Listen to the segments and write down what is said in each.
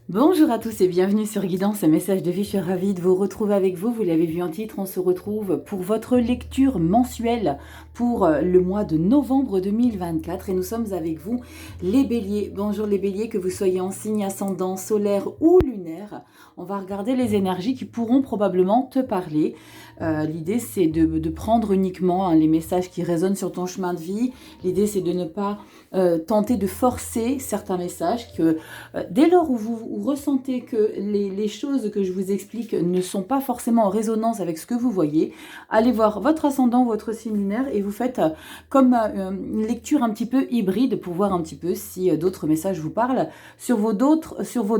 Bonjour à tous et bienvenue sur Guidance et Message de vie. Je suis ravie de vous retrouver avec vous. Vous l'avez vu en titre, on se retrouve pour votre lecture mensuelle pour le mois de novembre 2024 et nous sommes avec vous les béliers. Bonjour les béliers, que vous soyez en signe ascendant, solaire ou lunaire. On va regarder les énergies qui pourront probablement te parler. L'idée c'est de prendre uniquement les messages qui résonnent sur ton chemin de vie. L'idée c'est de ne pas tenter de forcer certains messages que dès lors où vous ressentez que les choses que je vous explique ne sont pas forcément en résonance avec ce que vous voyez, allez voir votre ascendant, votre signe lunaire et vous faites comme une lecture un petit peu hybride pour voir un petit peu si d'autres messages vous parlent sur vos d'autres sur vos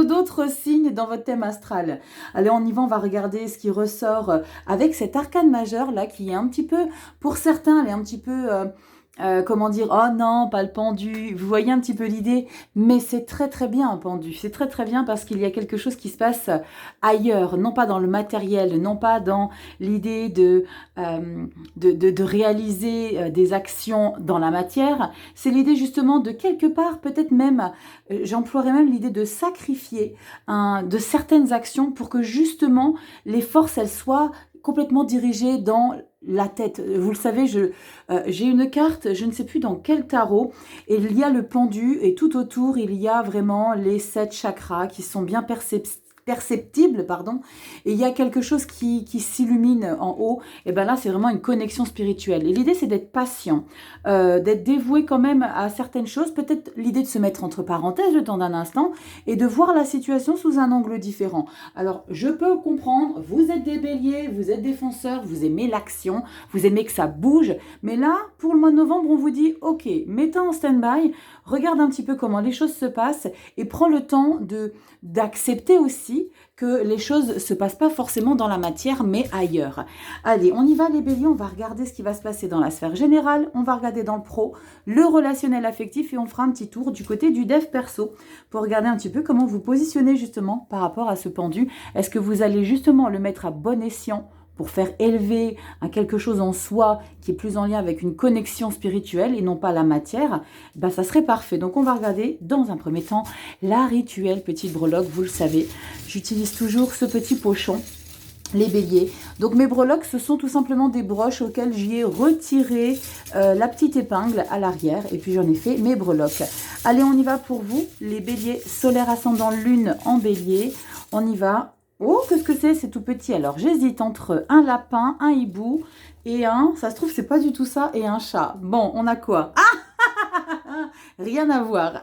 d'autres signes dans votre thème astral. Allez, on y va, on va regarder ce qui ressort avec cet arcane majeur là qui est un petit peu, pour certains, elle est un petit peu comment dire, oh non, pas le pendu, vous voyez un petit peu l'idée, mais c'est très très bien un pendu, c'est très très bien parce qu'il y a quelque chose qui se passe ailleurs, non pas dans le matériel, non pas dans l'idée de réaliser des actions dans la matière, c'est l'idée justement de quelque part, peut-être même, j'emploierais même l'idée de sacrifier de certaines actions pour que justement les forces, elles soient complètement dirigées dans la tête. Vous le savez, j'ai une carte, je ne sais plus dans quel tarot, et il y a le pendu, et tout autour, il y a vraiment les 7 chakras qui sont bien perceptibles, pardon, et il y a quelque chose qui s'illumine en haut, et bien là c'est vraiment une connexion spirituelle. Et l'idée c'est d'être patient, d'être dévoué quand même à certaines choses, peut-être l'idée de se mettre entre parenthèses le temps d'un instant, et de voir la situation sous un angle différent. Alors je peux comprendre, vous êtes des béliers, vous êtes des fonceurs, vous aimez l'action, vous aimez que ça bouge, mais là pour le mois de novembre on vous dit ok, mets-toi en stand-by, regarde un petit peu comment les choses se passent, et prends le temps d'accepter aussi que les choses ne se passent pas forcément dans la matière, mais ailleurs. Allez, on y va les béliers, on va regarder ce qui va se passer dans la sphère générale, on va regarder dans le pro, le relationnel affectif, et on fera un petit tour du côté du dev perso, pour regarder un petit peu comment vous positionnez justement par rapport à ce pendu. Est-ce que vous allez justement le mettre à bon escient pour faire élever à quelque chose en soi qui est plus en lien avec une connexion spirituelle et non pas la matière, ben ça serait parfait. Donc on va regarder dans un premier temps la rituelle petite breloque. Vous le savez, j'utilise toujours ce petit pochon, les béliers. Donc mes breloques, ce sont tout simplement des broches auxquelles j'y ai retiré la petite épingle à l'arrière et puis j'en ai fait mes breloques. Allez, on y va pour vous, les béliers, solaire ascendant lune en bélier. On y va. Oh, qu'est-ce que c'est? C'est tout petit. Alors, j'hésite entre un lapin, un hibou et ça se trouve, c'est pas du tout ça, et un chat. Bon, on a quoi? Ah, rien à voir.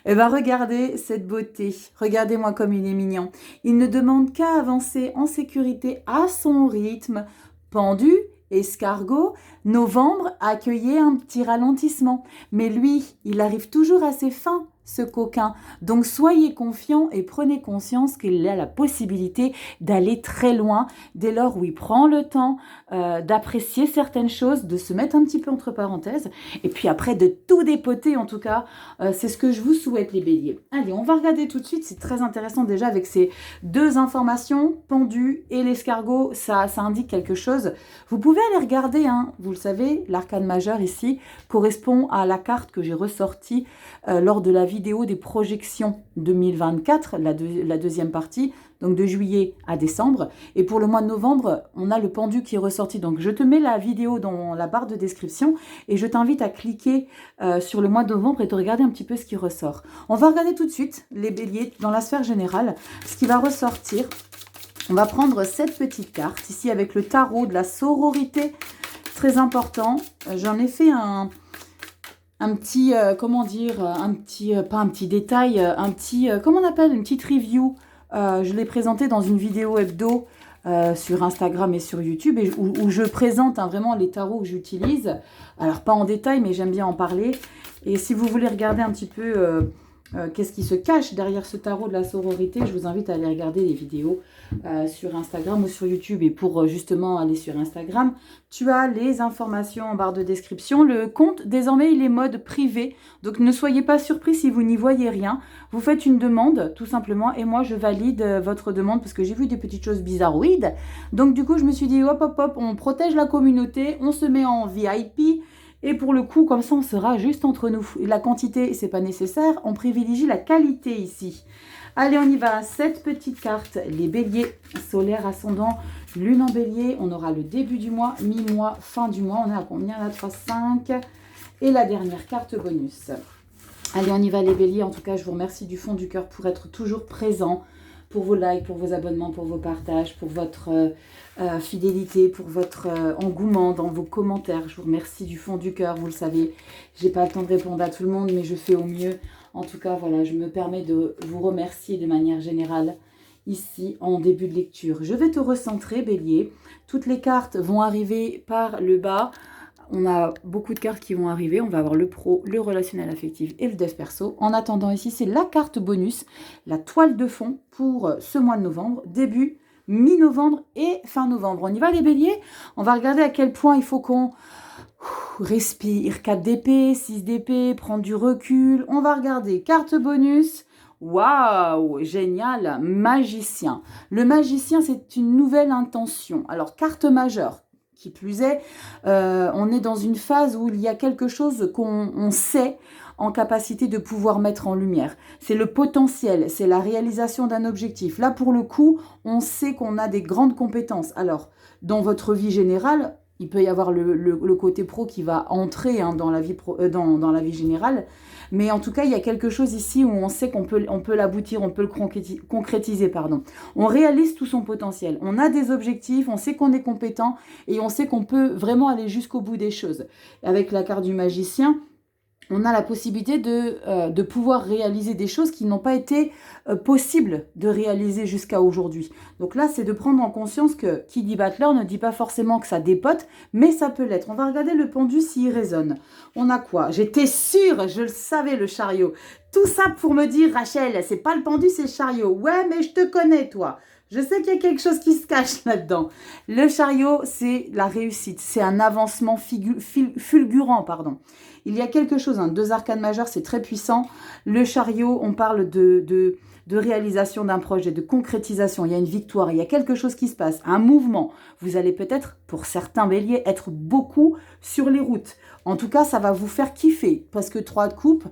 Eh bien, regardez cette beauté. Regardez-moi comme il est mignon. Il ne demande qu'à avancer en sécurité à son rythme. Pendu, escargot, novembre accueillait un petit ralentissement. Mais lui, il arrive toujours à ses fins, ce coquin. Donc soyez confiants et prenez conscience qu'il a la possibilité d'aller très loin dès lors où il prend le temps d'apprécier certaines choses, de se mettre un petit peu entre parenthèses et puis après de tout dépoter. En tout cas, c'est ce que je vous souhaite les béliers. Allez, on va regarder tout de suite, c'est très intéressant déjà avec ces deux informations, pendu et l'escargot, ça indique quelque chose. Vous pouvez aller regarder, hein, vous le savez, l'arcane majeur ici correspond à la carte que j'ai ressortie lors de la vidéo des projections 2024, la deuxième partie, donc de juillet à décembre. Et pour le mois de novembre, on a le pendu qui est ressorti. Donc je te mets la vidéo dans la barre de description et je t'invite à cliquer sur le mois de novembre et de regarder un petit peu ce qui ressort. On va regarder tout de suite les béliers dans la sphère générale, ce qui va ressortir. On va prendre cette petite carte ici avec le tarot de la sororité, très important. J'en ai fait un petit, comment dire, pas un petit détail, comment on appelle, une petite review. Je l'ai présenté dans une vidéo hebdo sur Instagram et sur YouTube, où je présente vraiment les tarots que j'utilise. Alors, pas en détail, mais j'aime bien en parler. Et si vous voulez regarder un petit peu qu'est-ce qui se cache derrière ce tarot de la sororité, je vous invite à aller regarder les vidéos sur Instagram ou sur YouTube. Et pour justement aller sur Instagram, tu as les informations en barre de description. Le compte, désormais, il est mode privé. Donc, ne soyez pas surpris si vous n'y voyez rien. Vous faites une demande, tout simplement, et moi, je valide votre demande parce que j'ai vu des petites choses bizarroïdes. Donc, du coup, je me suis dit, hop, hop, hop, on protège la communauté, on se met en VIP. Et pour le coup, comme ça, on sera juste entre nous. La quantité, c'est pas nécessaire. On privilégie la qualité ici. Allez, on y va. 7 petites cartes. Les béliers, solaire, ascendant, lune en bélier. On aura le début du mois, mi-mois, fin du mois. On est à combien là? 3, 5. Et la dernière carte bonus. Allez, on y va les béliers. En tout cas, je vous remercie du fond du cœur pour être toujours présent, pour vos likes, pour vos abonnements, pour vos partages, pour votre fidélité, pour votre engouement dans vos commentaires. Je vous remercie du fond du cœur. Vous le savez, j'ai pas le temps de répondre à tout le monde, mais je fais au mieux. En tout cas, voilà, je me permets de vous remercier de manière générale ici en début de lecture. Je vais te recentrer, bélier. Toutes les cartes vont arriver par le bas. On a beaucoup de cartes qui vont arriver. On va avoir le pro, le relationnel affectif et le dev perso. En attendant, ici, c'est la carte bonus, la toile de fond pour ce mois de novembre, début, mi-novembre et fin novembre. On y va les béliers? On va regarder à quel point il faut qu'on respire. 4 d'épée, 6 d'épée, prendre du recul. On va regarder carte bonus. Waouh, génial, magicien. Le magicien, c'est une nouvelle intention. Alors, carte majeure. Qui plus est, on est dans une phase où il y a quelque chose qu'on sait en capacité de pouvoir mettre en lumière. C'est le potentiel, c'est la réalisation d'un objectif. Là, pour le coup, on sait qu'on a des grandes compétences. Alors, dans votre vie générale, il peut y avoir le côté pro qui va entrer dans la vie dans la vie générale. Mais en tout cas, il y a quelque chose ici où on sait qu'on peut l'aboutir, on peut le concrétiser, pardon. On réalise tout son potentiel. On a des objectifs, on sait qu'on est compétent et on sait qu'on peut vraiment aller jusqu'au bout des choses. Avec la carte du magicien, on a la possibilité de pouvoir réaliser des choses qui n'ont pas été possibles de réaliser jusqu'à aujourd'hui. Donc là, c'est de prendre en conscience que qui dit battleur ne dit pas forcément que ça dépote, mais ça peut l'être. On va regarder le pendu s'il résonne. On a quoi? J'étais sûre, je le savais, le chariot. Tout ça pour me dire, Rachel, c'est pas le pendu, c'est le chariot. Ouais, mais je te connais, toi. Je sais qu'il y a quelque chose qui se cache là-dedans. Le chariot, c'est la réussite. C'est un avancement fulgurant, pardon. Il y a quelque chose, 2 arcanes majeures, c'est très puissant. Le chariot, on parle de réalisation d'un projet, de concrétisation. Il y a une victoire, il y a quelque chose qui se passe, un mouvement. Vous allez peut-être, pour certains béliers, être beaucoup sur les routes. En tout cas, ça va vous faire kiffer, parce que 3 de coupe,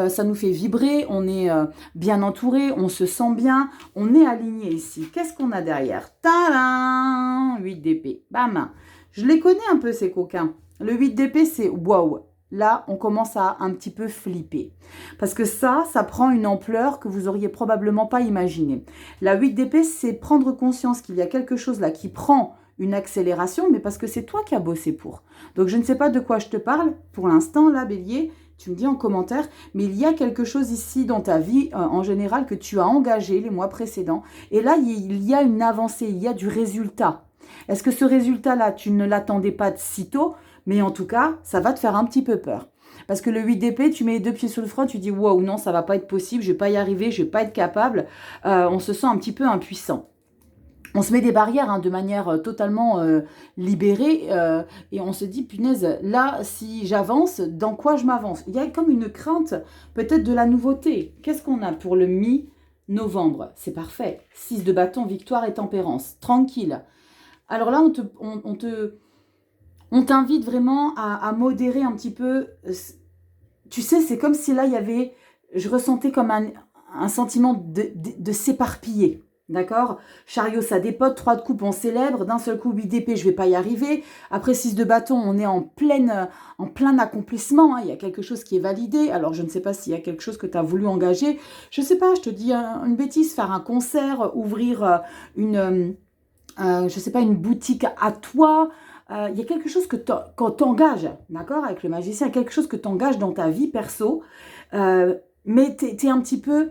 ça nous fait vibrer, on est bien entouré, on se sent bien, on est aligné ici. Qu'est-ce qu'on a derrière? Tadam! 8 d'épée. Bam! Je les connais un peu, ces coquins. Le 8 d'épée, c'est waouh! Là, on commence à un petit peu flipper. Parce que ça prend une ampleur que vous auriez probablement pas imaginée. La 8 d'épée, c'est prendre conscience qu'il y a quelque chose là qui prend une accélération, mais parce que c'est toi qui as bossé pour. Donc, je ne sais pas de quoi je te parle. Pour l'instant, là, bélier, tu me dis en commentaire, mais il y a quelque chose ici dans ta vie, en général, que tu as engagé les mois précédents. Et là, il y a une avancée, il y a du résultat. Est-ce que ce résultat-là, tu ne l'attendais pas de sitôt? Mais en tout cas, ça va te faire un petit peu peur. Parce que le 8 d'épée, tu mets les 2 pieds sur le front, tu dis « Wow, non, ça va pas être possible, je vais pas y arriver, je vais pas être capable. On se sent un petit peu impuissant. On se met des barrières de manière totalement libérée et on se dit « Punaise, là, si j'avance, dans quoi je m'avance ?» Il y a comme une crainte peut-être de la nouveauté. Qu'est-ce qu'on a pour le mi-novembre? C'est parfait. 6 de bâton, victoire et tempérance. Tranquille. Alors là, on t'invite vraiment à modérer un petit peu. Tu sais, c'est comme si là, je ressentais comme un sentiment de s'éparpiller. D'accord? Chariot, ça dépote. 3 de coupe, on célèbre. D'un seul coup, 8 d'épée, je ne vais pas y arriver. Après 6 de bâton, on est en plein accomplissement. Il y a quelque chose qui est validé. Alors, je ne sais pas s'il y a quelque chose que tu as voulu engager. Je ne sais pas, je te dis une bêtise. Faire un concert, ouvrir une boutique à toi. Il y a quelque chose quand t'engages, d'accord, avec le magicien, quelque chose que t'engages dans ta vie perso, mais t'es un petit peu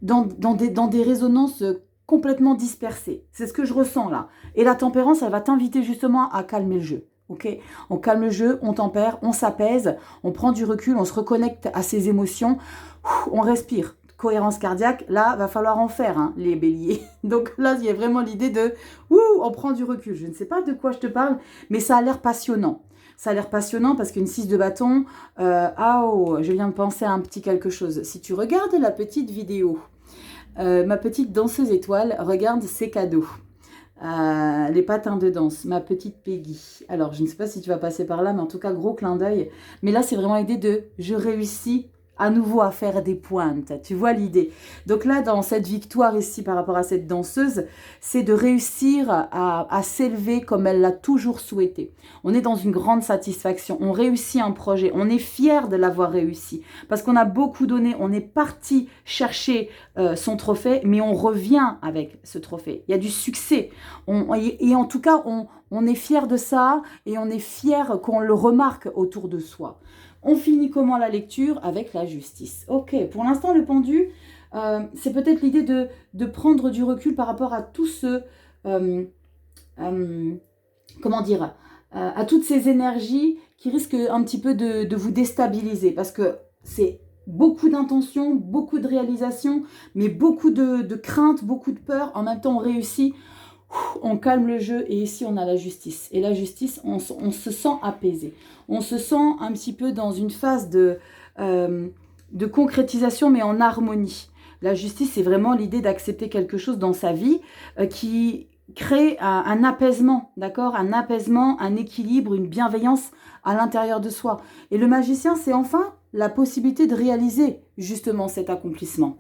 dans des résonances complètement dispersées. C'est ce que je ressens là. Et la tempérance, elle va t'inviter justement à calmer le jeu. Ok, on calme le jeu, on tempère, on s'apaise, on prend du recul, on se reconnecte à ses émotions, on respire. Cohérence cardiaque, là, va falloir en faire, les béliers. Donc là, il y a vraiment l'idée de, on prend du recul. Je ne sais pas de quoi je te parle, mais ça a l'air passionnant. Ça a l'air passionnant parce qu'une 6 de bâton, je viens de penser à un petit quelque chose. Si tu regardes la petite vidéo, ma petite danseuse étoile regarde ses cadeaux. les patins de danse, ma petite Peggy. Alors, je ne sais pas si tu vas passer par là, mais en tout cas, gros clin d'œil. Mais là, c'est vraiment l'idée de « je réussis » à nouveau à faire des pointes. Tu vois l'idée. Donc là, dans cette victoire ici par rapport à cette danseuse, c'est de réussir à s'élever comme elle l'a toujours souhaité. On est dans une grande satisfaction. On réussit un projet. On est fier de l'avoir réussi. Parce qu'on a beaucoup donné. On est parti chercher son trophée, mais on revient avec ce trophée. Il y a du succès. Et en tout cas, on est fier de ça et on est fier qu'on le remarque autour de soi. On finit comment la lecture? Avec la justice. Ok, pour l'instant, le pendu, c'est peut-être l'idée de prendre du recul par rapport à tout ce... comment dire à toutes ces énergies qui risquent un petit peu de vous déstabiliser. Parce que c'est beaucoup d'intentions, beaucoup de réalisations, mais beaucoup de craintes, beaucoup de peur. En même temps, on réussit. On calme le jeu et ici on a la justice. Et la justice, on se sent apaisé. On se sent un petit peu dans une phase de concrétisation mais en harmonie. La justice, c'est vraiment l'idée d'accepter quelque chose dans sa vie qui crée un apaisement, d'accord? Un apaisement, un équilibre, une bienveillance à l'intérieur de soi. Et le magicien, c'est enfin la possibilité de réaliser justement cet accomplissement.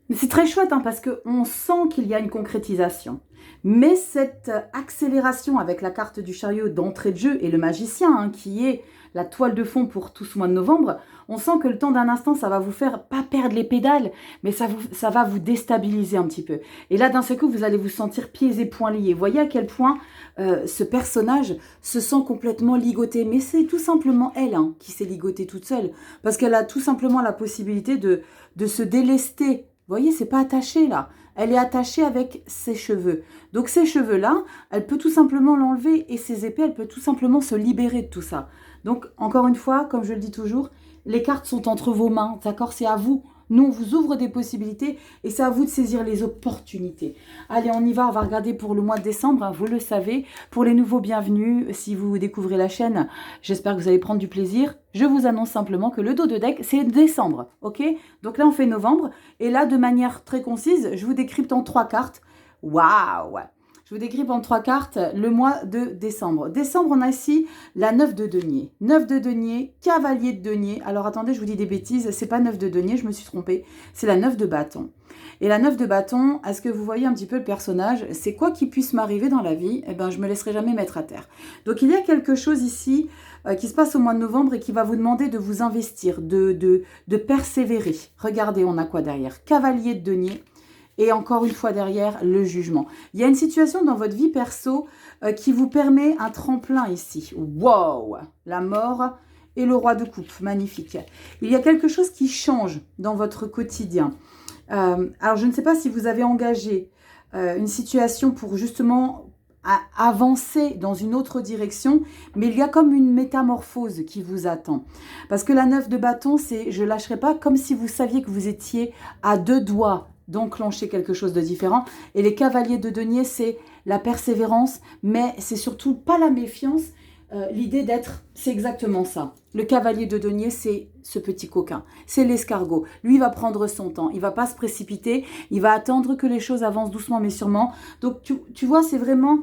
Mais c'est très chouette hein, parce qu'on sent qu'il y a une concrétisation. Mais cette accélération avec la carte du chariot d'entrée de jeu et le magicien, hein, qui est la toile de fond pour tout ce mois de novembre, on sent que le temps d'un instant, ça va vous faire pas perdre les pédales, mais ça va vous déstabiliser un petit peu. Et là, d'un seul coup, vous allez vous sentir pieds et poings liés. Voyez à quel point ce personnage se sent complètement ligoté. Mais c'est tout simplement elle hein, qui s'est ligotée toute seule. Parce qu'elle a tout simplement la possibilité de se délester. Vous voyez, c'est pas attaché là. Elle est attachée avec ses cheveux. Donc ces cheveux-là, elle peut tout simplement l'enlever et ses épées, elle peut tout simplement se libérer de tout ça. Donc encore une fois, comme je le dis toujours, les cartes sont entre vos mains, d'accord? C'est à vous. Nous, on vous ouvre des possibilités et c'est à vous de saisir les opportunités. Allez, on y va. On va regarder pour le mois de décembre, hein, vous le savez. Pour les nouveaux bienvenus, si vous découvrez la chaîne, j'espère que vous allez prendre du plaisir. Je vous annonce simplement que le dos de deck, c'est décembre, ok? Donc là, on fait novembre. Et là, de manière très concise, je vous décrypte en 3 cartes. Waouh! Je vous décrypte en 3 cartes le mois de décembre. Décembre, on a ici la 9 de denier. 9 de denier, cavalier de denier. Alors attendez, je vous dis des bêtises, c'est pas 9 de denier, je me suis trompée. C'est la 9 de bâton. Et la 9 de bâton, est-ce que vous voyez un petit peu le personnage? C'est quoi qui puisse m'arriver dans la vie, eh ben, je me laisserai jamais mettre à terre. Donc il y a quelque chose ici qui se passe au mois de novembre et qui va vous demander de vous investir, de persévérer. Regardez, on a quoi derrière? Cavalier de denier. Et encore une fois derrière, le jugement. Il y a une situation dans votre vie perso qui vous permet un tremplin ici. Wow! La mort et le roi de coupe. Magnifique. Il y a quelque chose qui change dans votre quotidien. Alors, je ne sais pas si vous avez engagé une situation pour justement avancer dans une autre direction, mais il y a comme une métamorphose qui vous attend. Parce que la 9 de bâton, c'est « je lâcherai pas », comme si vous saviez que vous étiez à 2 doigts d'enclencher quelque chose de différent. Et les cavaliers de denier, c'est la persévérance, mais c'est surtout pas la méfiance. L'idée d'être, c'est exactement ça. Le cavalier de denier, c'est ce petit coquin, c'est l'escargot. Lui, il va prendre son temps, il va pas se précipiter, il va attendre que les choses avancent doucement mais sûrement. Donc, tu vois, c'est vraiment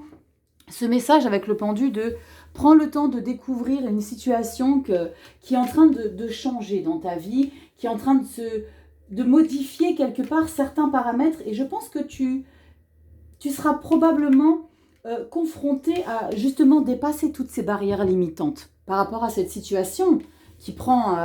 ce message avec le pendu de prends le temps de découvrir une situation qui est en train de changer dans ta vie, qui est en train de modifier quelque part certains paramètres. Et je pense que tu seras probablement confronté à justement dépasser toutes ces barrières limitantes par rapport à cette situation qui prend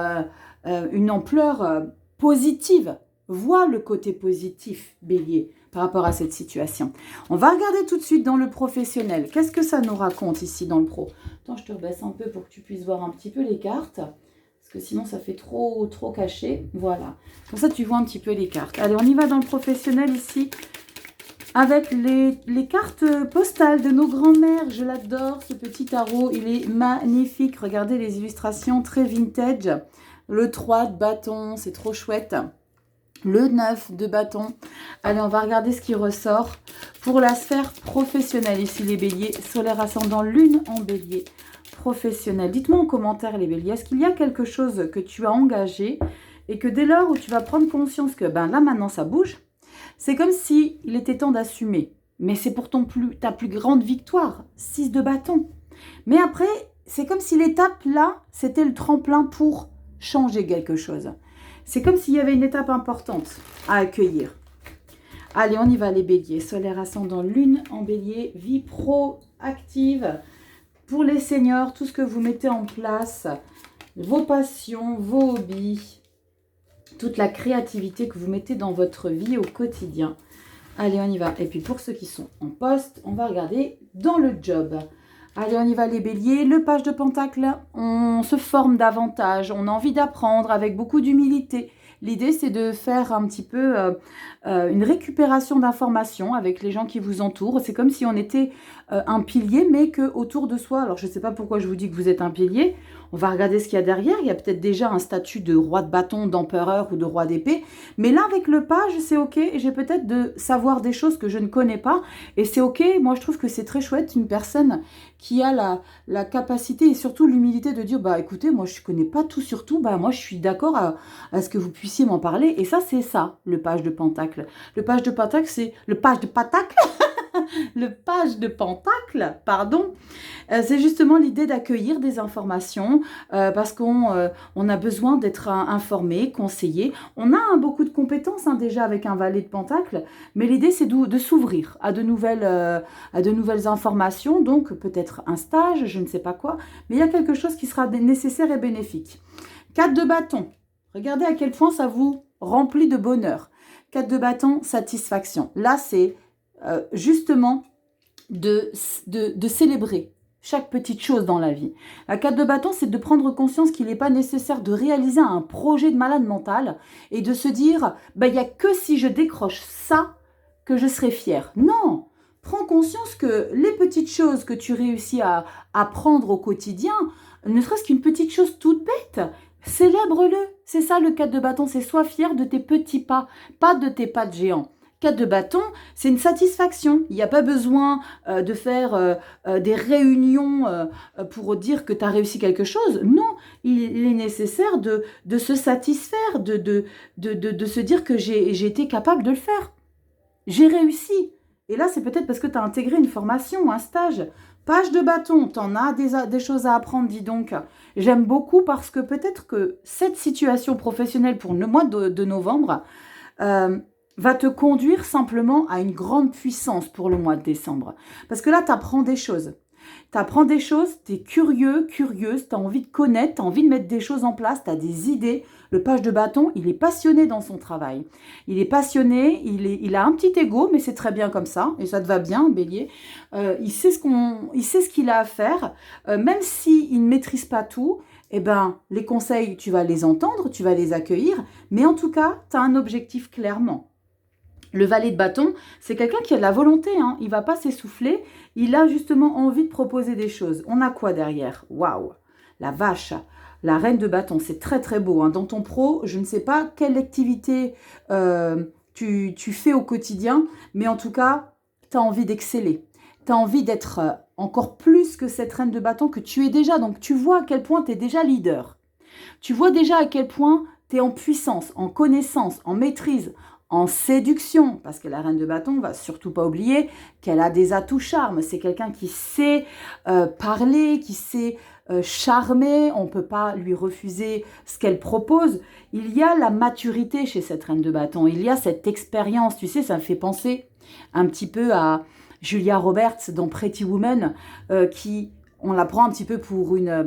une ampleur positive. Vois le côté positif, Bélier, par rapport à cette situation. On va regarder tout de suite dans le professionnel. Qu'est-ce que ça nous raconte ici dans le pro? Attends, je te rebaisse un peu pour que tu puisses voir un petit peu les cartes. Parce que sinon, ça fait trop caché. Voilà. Comme ça, tu vois un petit peu les cartes. Allez, on y va dans le professionnel ici. Avec les cartes postales de nos grands-mères. Je l'adore, ce petit tarot. Il est magnifique. Regardez les illustrations, très vintage. Le 3 de bâton, c'est trop chouette. Le 9 de bâton. Allez, on va regarder ce qui ressort pour la sphère professionnelle. Ici, les béliers, solaire ascendant, lune en bélier. Professionnel. Dites-moi en commentaire, les béliers, est-ce qu'il y a quelque chose que tu as engagé et que dès lors où tu vas prendre conscience que ben là, maintenant, ça bouge, c'est comme si il était temps d'assumer. mais c'est pour ta plus grande victoire. 6 de bâton. Mais après, c'est comme si l'étape là, c'était le tremplin pour changer quelque chose. C'est comme s'il y avait une étape importante à accueillir. Allez, on y va les béliers. Solaire, ascendant, lune en bélier, vie proactive. Pour les seniors, tout ce que vous mettez en place, vos passions, vos hobbies, toute la créativité que vous mettez dans votre vie au quotidien. Allez, on y va. Et puis pour ceux qui sont en poste, on va regarder dans le job. Allez, on y va les béliers. Le page de pentacle, on se forme davantage. On a envie d'apprendre avec beaucoup d'humilité. L'idée, c'est de faire un petit peu une récupération d'informations avec les gens qui vous entourent. C'est comme si on était un pilier, mais qu'autour de soi, alors je ne sais pas pourquoi je vous dis que vous êtes un pilier, on va regarder ce qu'il y a derrière. Il y a peut-être déjà un statut de roi de bâton, d'empereur ou de roi d'épée. Mais là, avec le page, c'est OK. J'ai peut-être de savoir des choses que je ne connais pas. Et c'est OK. Moi, je trouve que c'est très chouette, une personne qui a la capacité et surtout l'humilité de dire, bah écoutez, moi, je ne connais pas tout sur tout. Bah moi, je suis d'accord à ce que vous puissiez m'en parler. Et ça, c'est ça, le page de pentacle. Le page de pentacle, c'est le page de pentacle. Le page de pentacle, pardon, c'est justement l'idée d'accueillir des informations parce qu'on a besoin d'être informé, conseillé. On a beaucoup de compétences déjà avec un valet de pentacle, mais l'idée c'est de s'ouvrir à de nouvelles informations, donc peut-être un stage, je ne sais pas quoi, mais il y a quelque chose qui sera nécessaire et bénéfique. 4 de bâton, regardez à quel point ça vous remplit de bonheur. 4 de bâton, satisfaction. Là, c'est justement de célébrer chaque petite chose dans la vie. La 4 de bâton, c'est de prendre conscience qu'il n'est pas nécessaire de réaliser un projet de malade mental et de se dire, bah, il n'y a que si je décroche ça que je serai fière. Non, prends conscience que les petites choses que tu réussis à prendre au quotidien, ne serait-ce qu'une petite chose toute bête, célèbre-le. C'est ça le 4 de bâton, c'est sois fier de tes petits pas, pas de tes pas de géant. 4 de bâton, c'est une satisfaction. Il n'y a pas besoin de faire des réunions pour dire que tu as réussi quelque chose. Non, il est nécessaire de se satisfaire, de se dire que j'ai été capable de le faire. J'ai réussi. Et là, c'est peut-être parce que tu as intégré une formation, un stage. Page de bâton, tu en as des choses à apprendre, dis donc. J'aime beaucoup parce que peut-être que cette situation professionnelle pour le mois de novembre va te conduire simplement à une grande puissance pour le mois de décembre. Parce que là, tu apprends des choses. Tu apprends des choses, tu es curieux, curieuse, tu as envie de connaître, tu as envie de mettre des choses en place, tu as des idées. Le page de bâton, il est passionné dans son travail. Il est passionné, il a un petit ego, mais c'est très bien comme ça, et ça te va bien, bélier. Il sait ce qu'il a à faire, même s'il ne maîtrise pas tout. Eh ben, les conseils, tu vas les entendre, tu vas les accueillir, mais en tout cas, tu as un objectif clairement. Le valet de bâton, c'est quelqu'un qui a de la volonté, hein. Il ne va pas s'essouffler, il a justement envie de proposer des choses. On a quoi derrière? Waouh, la vache, la reine de bâton, c'est très très beau. Hein. Dans ton pro, je ne sais pas quelle activité tu fais au quotidien, mais en tout cas, tu as envie d'exceller. Tu as envie d'être encore plus que cette reine de bâton que tu es déjà. Donc tu vois à quel point tu es déjà leader. Tu vois déjà à quel point tu es en puissance, en connaissance, en maîtrise, en séduction, parce que la reine de bâton, on va surtout pas oublier qu'elle a des atouts charmes. C'est quelqu'un qui sait parler, qui sait charmer. On ne peut pas lui refuser ce qu'elle propose. Il y a la maturité chez cette reine de bâton. Il y a cette expérience. Tu sais, ça me fait penser un petit peu à Julia Roberts dans Pretty Woman, qui, on la prend un petit peu pour une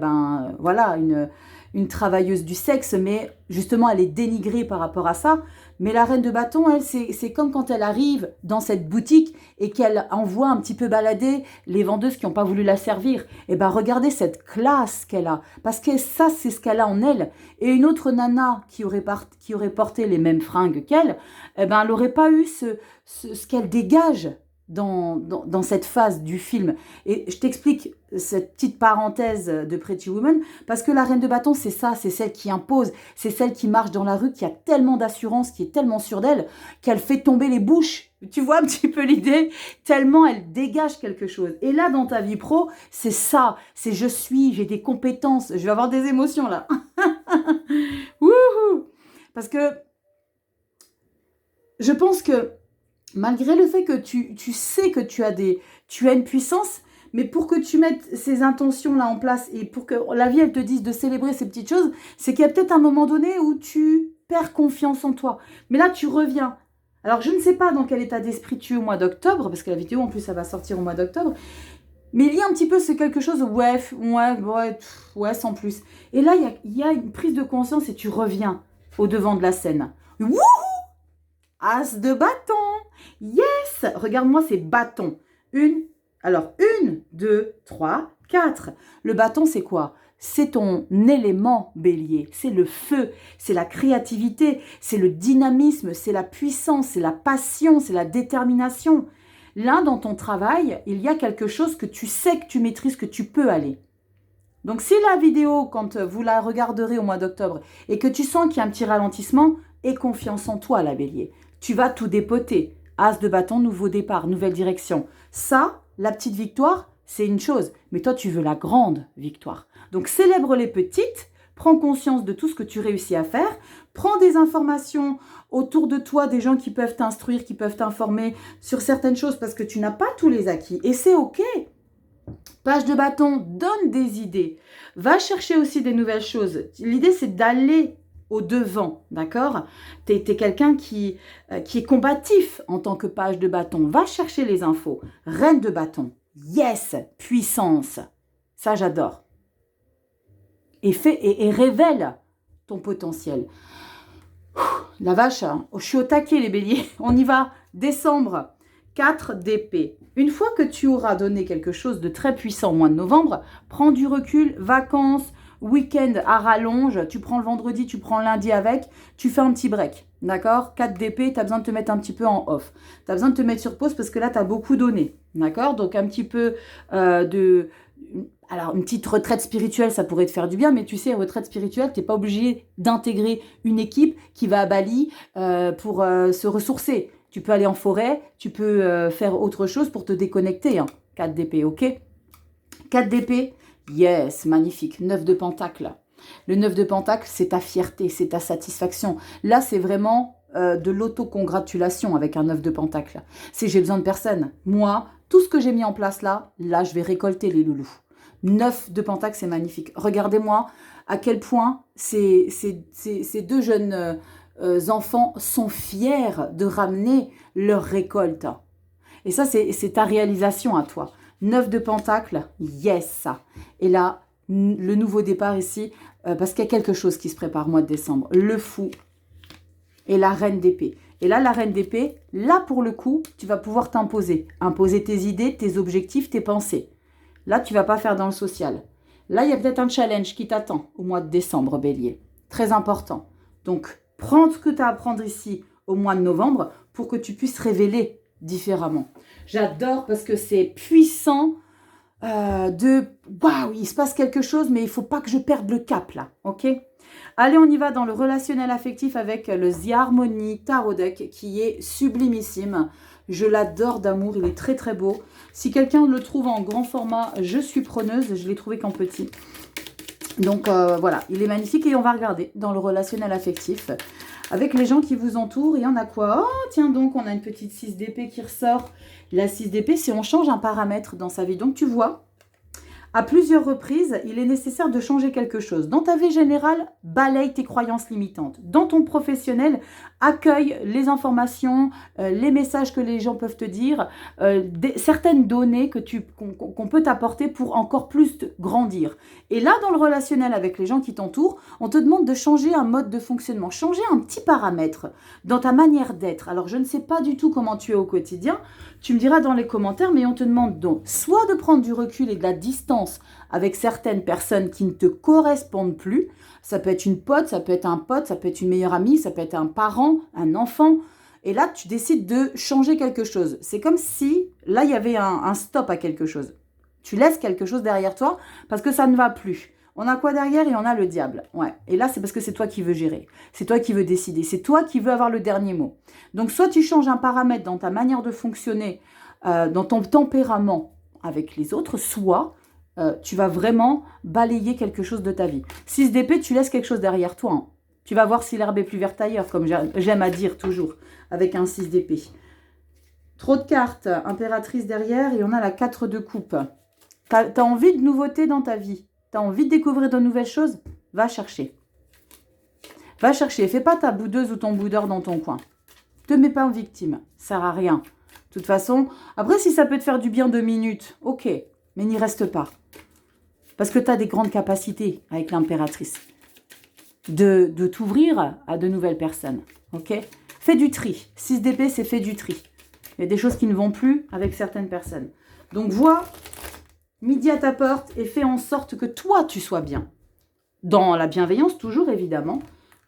travailleuse du sexe, mais justement, elle est dénigrée par rapport à ça. Mais la reine de bâton, elle, c'est comme quand elle arrive dans cette boutique et qu'elle envoie un petit peu balader les vendeuses qui n'ont pas voulu la servir. Et bien, regardez cette classe qu'elle a. Parce que ça, c'est ce qu'elle a en elle. Et une autre nana qui aurait porté les mêmes fringues qu'elle, eh ben, elle n'aurait pas eu ce qu'elle dégage dans cette phase du film. Et je t'explique cette petite parenthèse de Pretty Woman, parce que la reine de bâton, c'est ça, c'est celle qui impose, c'est celle qui marche dans la rue, qui a tellement d'assurance, qui est tellement sûre d'elle, qu'elle fait tomber les bouches. Tu vois un petit peu l'idée? Tellement elle dégage quelque chose. Et là, dans ta vie pro, c'est ça, c'est j'ai des compétences, je vais avoir des émotions là. Wouhou! Parce que je pense que malgré le fait que tu sais que tu as une puissance, mais pour que tu mettes ces intentions-là en place et pour que la vie, elle te dise de célébrer ces petites choses, c'est qu'il y a peut-être un moment donné où tu perds confiance en toi. Mais là, tu reviens. Alors, je ne sais pas dans quel état d'esprit tu es au mois d'octobre, parce que la vidéo, en plus, ça va sortir au mois d'octobre. Mais il y a un petit peu, c'est quelque chose, ouais, sans plus. Et là, il y a une prise de conscience et tu reviens au devant de la scène. Wouhou! As de bâton! Yes! Regarde-moi ces bâtons. Une, deux, trois, quatre. Le bâton, c'est quoi? C'est ton élément, bélier. C'est le feu, c'est la créativité, c'est le dynamisme, c'est la puissance, c'est la passion, c'est la détermination. Là, dans ton travail, il y a quelque chose que tu sais que tu maîtrises, que tu peux aller. Donc, si la vidéo, quand vous la regarderez au mois d'octobre, et que tu sens qu'il y a un petit ralentissement, aie confiance en toi, la bélier. Tu vas tout dépoter. As de bâton, nouveau départ, nouvelle direction. Ça, la petite victoire, c'est une chose. Mais toi, tu veux la grande victoire. Donc, célèbre les petites. Prends conscience de tout ce que tu réussis à faire. Prends des informations autour de toi, des gens qui peuvent t'instruire, qui peuvent t'informer sur certaines choses parce que tu n'as pas tous les acquis. Et c'est OK. Page de bâton, donne des idées. Va chercher aussi des nouvelles choses. L'idée, c'est d'aller au-devant, d'accord? Tu es quelqu'un qui est combatif en tant que page de bâton. Va chercher les infos. Reine de bâton. Yes, puissance. Ça, j'adore. Et révèle ton potentiel. La vache, je suis au taquet les béliers. On y va. Décembre, 4 d'épée. Une fois que tu auras donné quelque chose de très puissant au mois de novembre, prends du recul, vacances, week-end à rallonge, tu prends le vendredi, tu prends le lundi avec, tu fais un petit break, d'accord? 4 d'épée, tu as besoin de te mettre un petit peu en off. Tu as besoin de te mettre sur pause parce que là, tu as beaucoup donné, d'accord? Donc, un petit peu Alors, une petite retraite spirituelle, ça pourrait te faire du bien, mais tu sais, retraite spirituelle, tu n'es pas obligé d'intégrer une équipe qui va à Bali pour se ressourcer. Tu peux aller en forêt, tu peux faire autre chose pour te déconnecter. Hein. 4 d'épée, ok? 4 d'épée, yes, magnifique. 9 de pentacle. Le 9 de pentacle, c'est ta fierté, c'est ta satisfaction. Là, c'est vraiment de l'autocongratulation avec un 9 de pentacle. C'est j'ai besoin de personne. Moi, tout ce que j'ai mis en place là, je vais récolter les loulous. 9 de pentacle, c'est magnifique. Regardez-moi à quel point ces deux jeunes enfants sont fiers de ramener leur récolte. Et ça, c'est ta réalisation à toi. 9 de pentacle, yes. Et là, le nouveau départ ici, parce qu'il y a quelque chose qui se prépare au mois de décembre. Le fou et la reine d'épée. Et là, la reine d'épée, là, pour le coup, tu vas pouvoir t'imposer. Imposer tes idées, tes objectifs, tes pensées. Là, tu ne vas pas faire dans le social. Là, il y a peut-être un challenge qui t'attend au mois de décembre, bélier. Très important. Donc, prends ce que tu as à prendre ici au mois de novembre pour que tu puisses révéler différemment. J'adore parce que c'est puissant waouh, il se passe quelque chose, mais il ne faut pas que je perde le cap là, ok? Allez, on y va dans le relationnel affectif avec le The Harmony Tarot Deck qui est sublimissime. Je l'adore d'amour, il est très très beau. Si quelqu'un le trouve en grand format, je suis preneuse, je l'ai trouvé qu'en petit. Donc voilà, il est magnifique et on va regarder dans le relationnel affectif. Avec les gens qui vous entourent, il y en a quoi? Oh, tiens donc, on a une petite 6 d'épée qui ressort. La 6 d'épée, c'est on change un paramètre dans sa vie. Donc tu vois, à plusieurs reprises, il est nécessaire de changer quelque chose. Dans ta vie générale, balaye tes croyances limitantes. Dans ton professionnel, accueille les informations, les messages que les gens peuvent te dire, certaines données qu'on peut t'apporter pour encore plus grandir. Et là, dans le relationnel avec les gens qui t'entourent, on te demande de changer un mode de fonctionnement, changer un petit paramètre dans ta manière d'être. Alors, je ne sais pas du tout comment tu es au quotidien. Tu me diras dans les commentaires, mais on te demande donc soit de prendre du recul et de la distance avec certaines personnes qui ne te correspondent plus. Ça peut être une pote, ça peut être un pote, ça peut être une meilleure amie, ça peut être un parent, un enfant. Et là, tu décides de changer quelque chose. C'est comme si, là, il y avait un stop à quelque chose. Tu laisses quelque chose derrière toi parce que ça ne va plus. On a quoi derrière et on a le diable. Ouais. Et là, c'est parce que c'est toi qui veux gérer. C'est toi qui veux décider. C'est toi qui veux avoir le dernier mot. Donc, soit tu changes un paramètre dans ta manière de fonctionner, dans ton tempérament avec les autres, soit tu vas vraiment balayer quelque chose de ta vie. 6 d'épée, tu laisses quelque chose derrière toi. Hein. Tu vas voir si l'herbe est plus verte ailleurs, comme j'aime à dire toujours, avec un 6 d'épée. Trop de cartes, impératrice derrière, et on a la 4 de coupe. T'as envie de nouveautés dans ta vie? T'as envie de découvrir de nouvelles choses? Va chercher. Va chercher. Fais pas ta boudeuse ou ton boudeur dans ton coin. Te mets pas en victime. Ça sert à rien. De toute façon, après, si ça peut te faire du bien 2 minutes, ok. Mais n'y reste pas. Parce que tu as des grandes capacités avec l'impératrice. De t'ouvrir à de nouvelles personnes. Ok? Fais du tri. 6 d'épée, c'est fait du tri. Il y a des choses qui ne vont plus avec certaines personnes. Donc, vois midi à ta porte et fais en sorte que toi, tu sois bien. Dans la bienveillance, toujours, évidemment.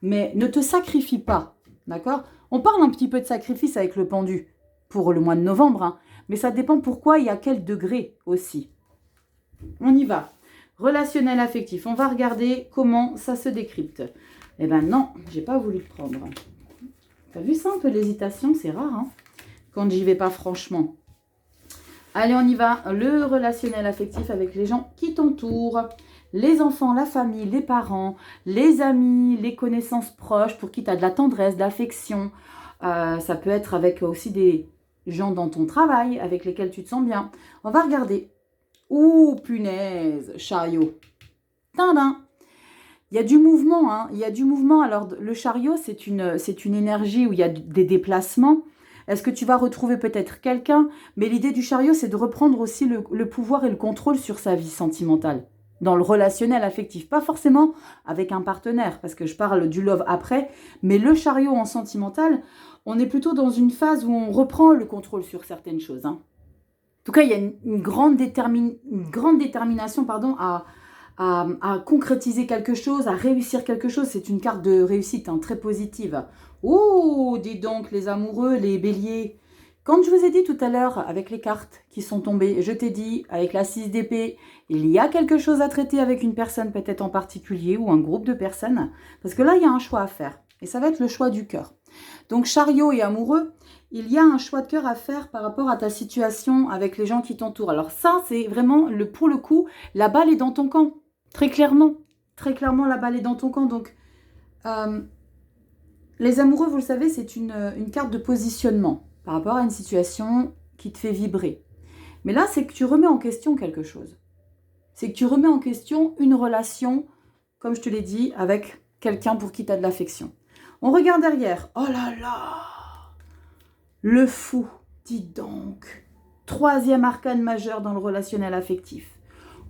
Mais ne te sacrifie pas. D'accord? On parle un petit peu de sacrifice avec le pendu pour le mois de novembre. Hein, mais ça dépend pourquoi et à quel degré aussi. On y va. Relationnel affectif. On va regarder comment ça se décrypte. Eh ben non, j'ai pas voulu le prendre. T'as vu ça un peu l'hésitation? C'est rare, hein, quand j'y vais pas franchement. Allez, on y va. Le relationnel affectif avec les gens qui t'entourent. Les enfants, la famille, les parents, les amis, les connaissances proches pour qui tu as de la tendresse, de l'affection. Ça peut être avec aussi des gens dans ton travail avec lesquels tu te sens bien. On va regarder. Ouh, punaise, chariot. Tadam. Il y a du mouvement, hein. Il y a du mouvement. Alors, le chariot, c'est une énergie où il y a des déplacements. Est-ce que tu vas retrouver peut-être quelqu'un? Mais l'idée du chariot, c'est de reprendre aussi le pouvoir et le contrôle sur sa vie sentimentale. Dans le relationnel affectif. Pas forcément avec un partenaire, parce que je parle du love après. Mais le chariot en sentimental, on est plutôt dans une phase où on reprend le contrôle sur certaines choses. Hein. En tout cas, il y a une grande détermination à concrétiser quelque chose, à réussir quelque chose. C'est une carte de réussite, hein, très positive. Oh, dis donc, les amoureux, les béliers. Quand je vous ai dit tout à l'heure, avec les cartes qui sont tombées, je t'ai dit, avec la 6 d'épée, il y a quelque chose à traiter avec une personne peut-être en particulier ou un groupe de personnes. Parce que là, il y a un choix à faire. Et ça va être le choix du cœur. Donc, chariot et amoureux, il y a un choix de cœur à faire par rapport à ta situation avec les gens qui t'entourent. Alors ça, c'est vraiment, pour le coup, la balle est dans ton camp. Très clairement, la balle est dans ton camp. Donc, les amoureux, vous le savez, c'est une carte de positionnement par rapport à une situation qui te fait vibrer. Mais là, c'est que tu remets en question quelque chose. C'est que tu remets en question une relation, comme je te l'ai dit, avec quelqu'un pour qui tu as de l'affection. On regarde derrière. Oh là là! Le fou, dis donc. 3e arcane majeur dans le relationnel affectif.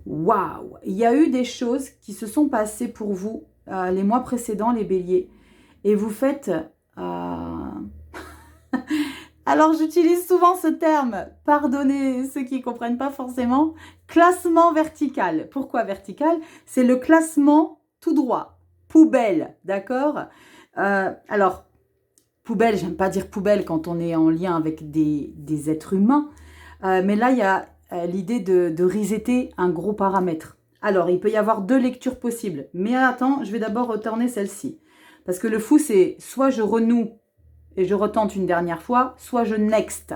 Waouh! Il y a eu des choses qui se sont passées pour vous les mois précédents, les béliers. Et vous faites... Alors, j'utilise souvent ce terme, pardonnez ceux qui ne comprennent pas forcément, classement vertical. Pourquoi vertical? C'est le classement tout droit, poubelle, d'accord? Alors, poubelle, j'aime pas dire poubelle quand on est en lien avec des êtres humains, mais là, il y a l'idée de resetter un gros paramètre. Alors, il peut y avoir 2 lectures possibles, mais attends, je vais d'abord retourner celle-ci. Parce que le fou, c'est soit je renoue et je retente une dernière fois, soit je next.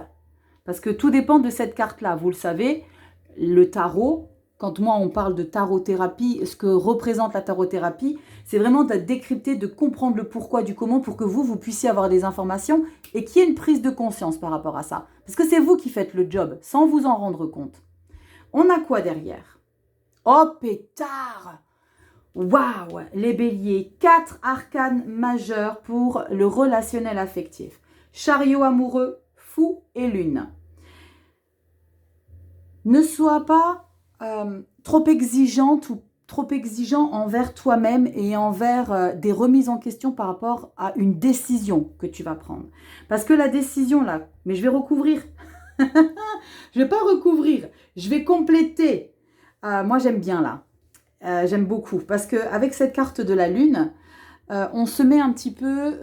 Parce que tout dépend de cette carte-là. Vous le savez, le tarot, quand moi on parle de tarothérapie, ce que représente la tarothérapie, c'est vraiment de décrypter, de comprendre le pourquoi du comment pour que vous puissiez avoir des informations et qu'il y ait une prise de conscience par rapport à ça. Parce que c'est vous qui faites le job, sans vous en rendre compte. On a quoi derrière? Oh pétard! Waouh, les béliers, 4 arcanes majeurs pour le relationnel affectif. Chariot amoureux, fou et lune. Ne sois pas trop exigeante ou trop exigeant envers toi-même et envers des remises en question par rapport à une décision que tu vas prendre. Parce que la décision là, mais je vais recouvrir. Je vais pas recouvrir, je vais compléter. Moi j'aime bien là. J'aime beaucoup parce qu'avec cette carte de la lune, on se met un petit peu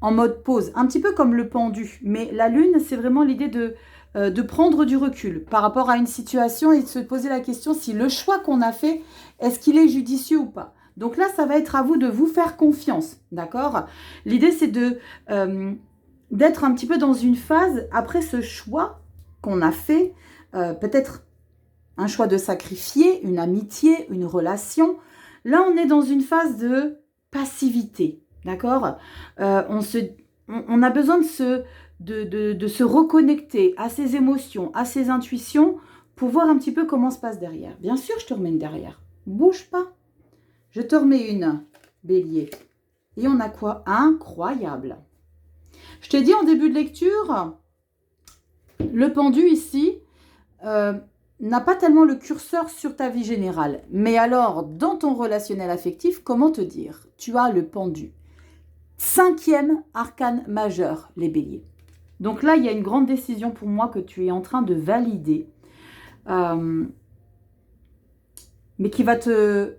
en mode pause, un petit peu comme le pendu. Mais la lune, c'est vraiment l'idée de prendre du recul par rapport à une situation et de se poser la question si le choix qu'on a fait, est-ce qu'il est judicieux ou pas. Donc là, ça va être à vous de vous faire confiance, d'accord? L'idée, c'est d'être un petit peu dans une phase, après ce choix qu'on a fait, peut-être un choix de sacrifier, une amitié, une relation. Là, on est dans une phase de passivité, d'accord? On a besoin de se reconnecter à ses émotions, à ses intuitions, pour voir un petit peu comment se passe derrière. Bien sûr, je te remets une derrière. Bouge pas. Je te remets une, Bélier. Et on a quoi? Incroyable. Je t'ai dit en début de lecture, le pendu ici n'a pas tellement le curseur sur ta vie générale. Mais alors, dans ton relationnel affectif, comment te dire? Tu as le pendu. 5e arcane majeur, les béliers. Donc là, il y a une grande décision pour moi que tu es en train de valider. Mais qui va te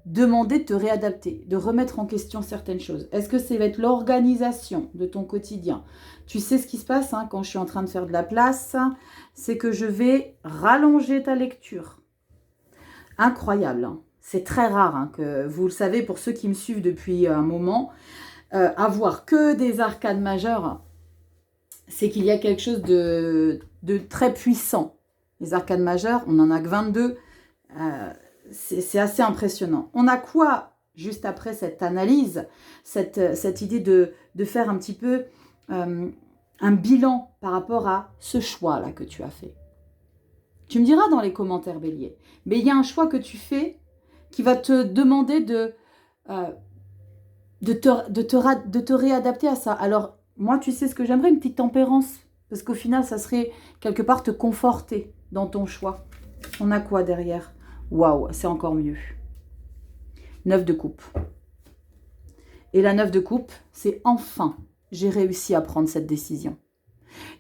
demander de te réadapter, de remettre en question certaines choses. Est-ce que ça va être l'organisation de ton quotidien? Tu sais ce qui se passe quand je suis en train de faire de la place, c'est que je vais rallonger ta lecture. Incroyable. C'est très rare que, vous le savez, pour ceux qui me suivent depuis un moment, avoir que des arcanes majeures, c'est qu'il y a quelque chose de très puissant. Les arcanes majeures, on n'en a que 22. C'est assez impressionnant. On a quoi, juste après cette analyse, cette idée de faire un petit peu un bilan par rapport à ce choix-là que tu as fait. Tu me diras dans les commentaires, Bélier, mais il y a un choix que tu fais qui va te demander de te réadapter à ça. Alors, moi, tu sais ce que j'aimerais, une petite tempérance, parce qu'au final, ça serait quelque part te conforter dans ton choix. On a quoi derrière? Waouh, c'est encore mieux. 9 de coupe. Et la 9 de coupe, c'est enfin, j'ai réussi à prendre cette décision.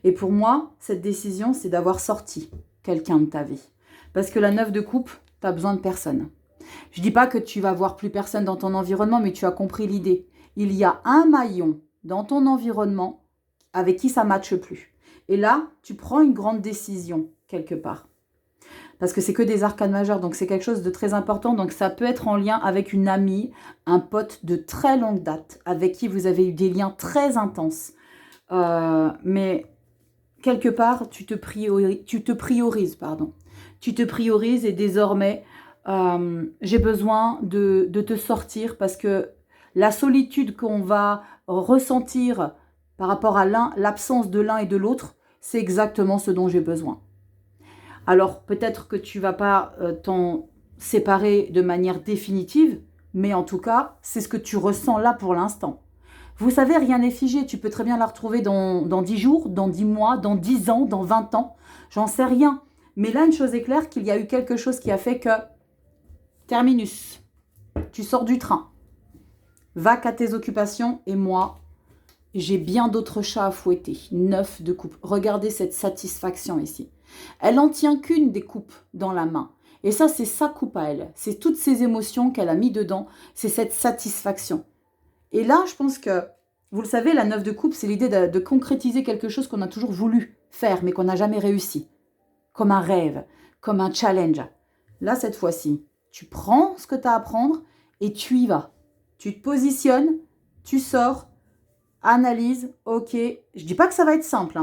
Et pour moi, cette décision, c'est d'avoir sorti quelqu'un de ta vie. Parce que la 9 de coupe, tu as besoin de personne. Je ne dis pas que tu vas voir plus personne dans ton environnement, mais tu as compris l'idée. Il y a un maillon dans ton environnement avec qui ça ne matche plus. Et là, tu prends une grande décision quelque part. Parce que c'est que des arcanes majeures, donc c'est quelque chose de très important. Donc ça peut être en lien avec une amie, un pote de très longue date, avec qui vous avez eu des liens très intenses. Mais quelque part, tu te priorises. Tu te priorises et désormais, j'ai besoin de te sortir parce que la solitude qu'on va ressentir par rapport à l'absence de l'un et de l'autre, c'est exactement ce dont j'ai besoin. Alors, peut-être que tu ne vas pas t'en séparer de manière définitive, mais en tout cas, c'est ce que tu ressens là pour l'instant. Vous savez, rien n'est figé. Tu peux très bien la retrouver dans 10 jours, dans 10 mois, dans 10 ans, dans 20 ans. J'en sais rien. Mais là, une chose est claire, qu'il y a eu quelque chose qui a fait que, terminus, tu sors du train. Va qu'à tes occupations et moi, j'ai bien d'autres chats à fouetter. 9 de coupe. Regardez cette satisfaction ici. Elle n'en tient qu'une des coupes dans la main. Et ça, c'est sa coupe à elle. C'est toutes ces émotions qu'elle a mis dedans. C'est cette satisfaction. Et là, je pense que, vous le savez, la 9 de coupe, c'est l'idée de concrétiser quelque chose qu'on a toujours voulu faire, mais qu'on n'a jamais réussi. Comme un rêve, comme un challenge. Là, cette fois-ci, tu prends ce que tu as à prendre et tu y vas. Tu te positionnes, tu sors, analyse, ok. Je ne dis pas que ça va être simple,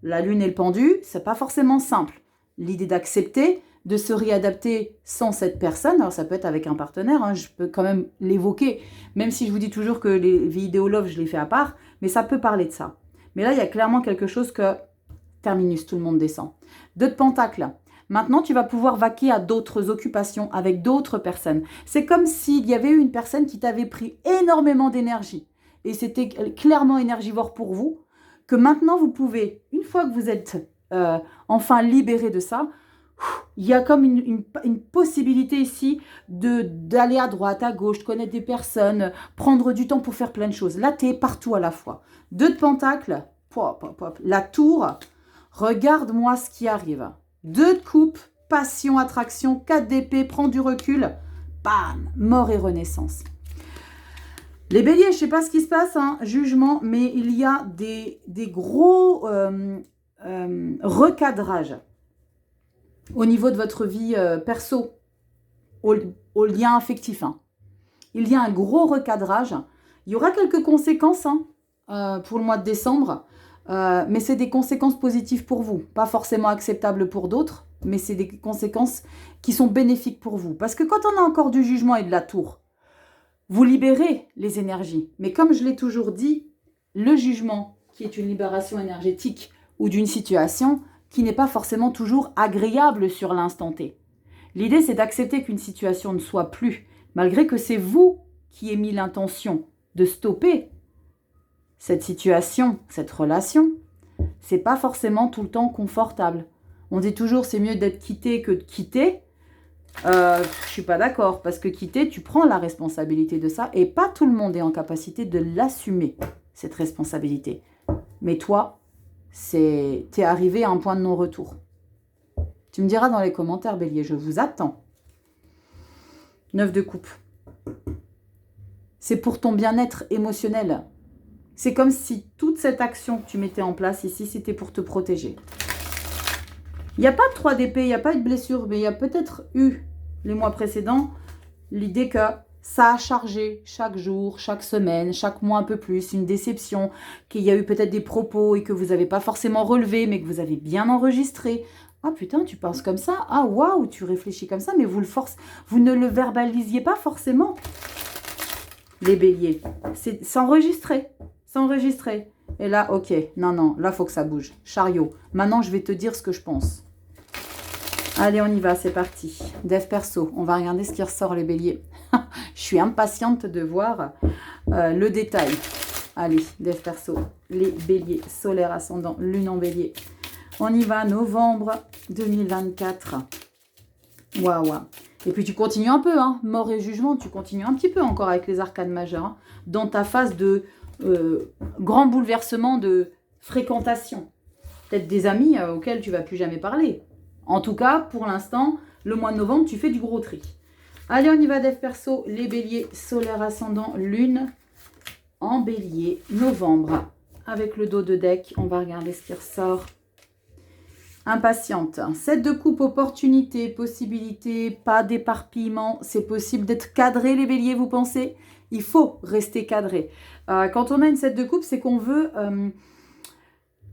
La lune et le pendu, c'est pas forcément simple. L'idée d'accepter, de se réadapter sans cette personne, alors ça peut être avec un partenaire, je peux quand même l'évoquer, même si je vous dis toujours que les vidéos love, je les fais à part, mais ça peut parler de ça. Mais là, il y a clairement quelque chose que, terminus, tout le monde descend. 2 de pentacles. Maintenant, tu vas pouvoir vaquer à d'autres occupations avec d'autres personnes. C'est comme s'il y avait eu une personne qui t'avait pris énormément d'énergie. Et c'était clairement énergivore pour vous, que maintenant vous pouvez, une fois que vous êtes enfin libéré de ça, il y a comme une possibilité ici d'aller à droite, à gauche, connaître des personnes, prendre du temps pour faire plein de choses. Là, tu es partout à la fois. 2 de pentacles, la tour, regarde-moi ce qui arrive. 2 de coupe, passion, attraction, 4 d'épée, prends du recul, bam, mort et renaissance. Les béliers, je ne sais pas ce qui se passe, jugement, mais il y a des gros recadrages au niveau de votre vie perso, au lien affectif. Il y a un gros recadrage. Il y aura quelques conséquences pour le mois de décembre, mais c'est des conséquences positives pour vous. Pas forcément acceptables pour d'autres, mais c'est des conséquences qui sont bénéfiques pour vous. Parce que quand on a encore du jugement et de la tour, vous libérez les énergies. Mais comme je l'ai toujours dit, le jugement qui est une libération énergétique ou d'une situation qui n'est pas forcément toujours agréable sur l'instant T. L'idée, c'est d'accepter qu'une situation ne soit plus, malgré que c'est vous qui ayez mis l'intention de stopper cette situation, cette relation. C'est pas forcément tout le temps confortable. On dit toujours c'est mieux d'être quitté que de quitter. Je suis pas d'accord, parce que quitter, tu prends la responsabilité de ça et pas tout le monde est en capacité de l'assumer, cette responsabilité. Mais toi, t'es arrivé à un point de non-retour. Tu me diras dans les commentaires, Bélier, je vous attends. 9 de coupe. C'est pour ton bien-être émotionnel. C'est comme si toute cette action que tu mettais en place ici, c'était pour te protéger. Il n'y a pas de 3 d'épée, il n'y a pas eu de blessure, mais il y a peut-être eu, les mois précédents, l'idée que ça a chargé chaque jour, chaque semaine, chaque mois un peu plus, une déception, qu'il y a eu peut-être des propos et que vous n'avez pas forcément relevé, mais que vous avez bien enregistré. Ah putain, tu penses comme ça? Ah waouh, tu réfléchis comme ça, mais vous ne le verbalisiez pas forcément. Les béliers, c'est s'enregistrer. Et là, ok, non, là, faut que ça bouge. Chariot, maintenant, je vais te dire ce que je pense. Allez, on y va, c'est parti. Dev perso, on va regarder ce qui ressort, les béliers. Je suis impatiente de voir le détail. Allez, dev perso, les béliers, solaire, ascendant, lune en bélier. On y va, novembre 2024. Waouh. Et puis tu continues un peu, hein, mort et jugement, tu continues un petit peu encore avec les arcanes majeures, hein, dans ta phase de grand bouleversement de fréquentation. Peut-être des amis auxquels tu ne vas plus jamais parler. En tout cas, pour l'instant, le mois de novembre, tu fais du gros tri. Allez, on y va, dev perso, les béliers, solaire, ascendant, lune en bélier, novembre. Avec le dos de deck, on va regarder ce qui ressort. Impatiente. 7 de coupe, opportunité, possibilité, pas d'éparpillement. C'est possible d'être cadré, les béliers, vous pensez? Il faut rester cadré. Quand on a une 7 de coupe, c'est qu'on veut...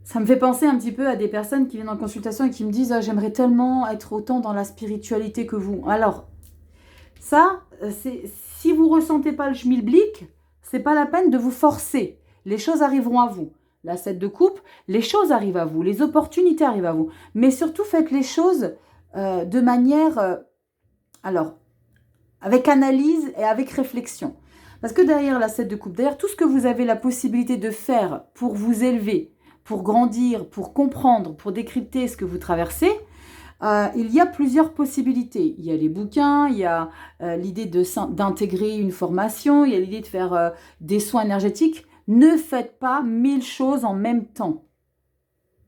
ça me fait penser un petit peu à des personnes qui viennent en consultation et qui me disent « J'aimerais tellement être autant dans la spiritualité que vous. » Alors, ça, si vous ne ressentez pas le schmilblick, ce n'est pas la peine de vous forcer. Les choses arriveront à vous. La 7 de coupe, les choses arrivent à vous, les opportunités arrivent à vous. Mais surtout, faites les choses de manière, avec analyse et avec réflexion. Parce que derrière la 7 de coupe, derrière tout ce que vous avez la possibilité de faire pour vous élever, pour grandir, pour comprendre, pour décrypter ce que vous traversez, il y a plusieurs possibilités. Il y a les bouquins, il y a l'idée d'intégrer une formation, il y a l'idée de faire des soins énergétiques. Ne faites pas 1000 choses en même temps.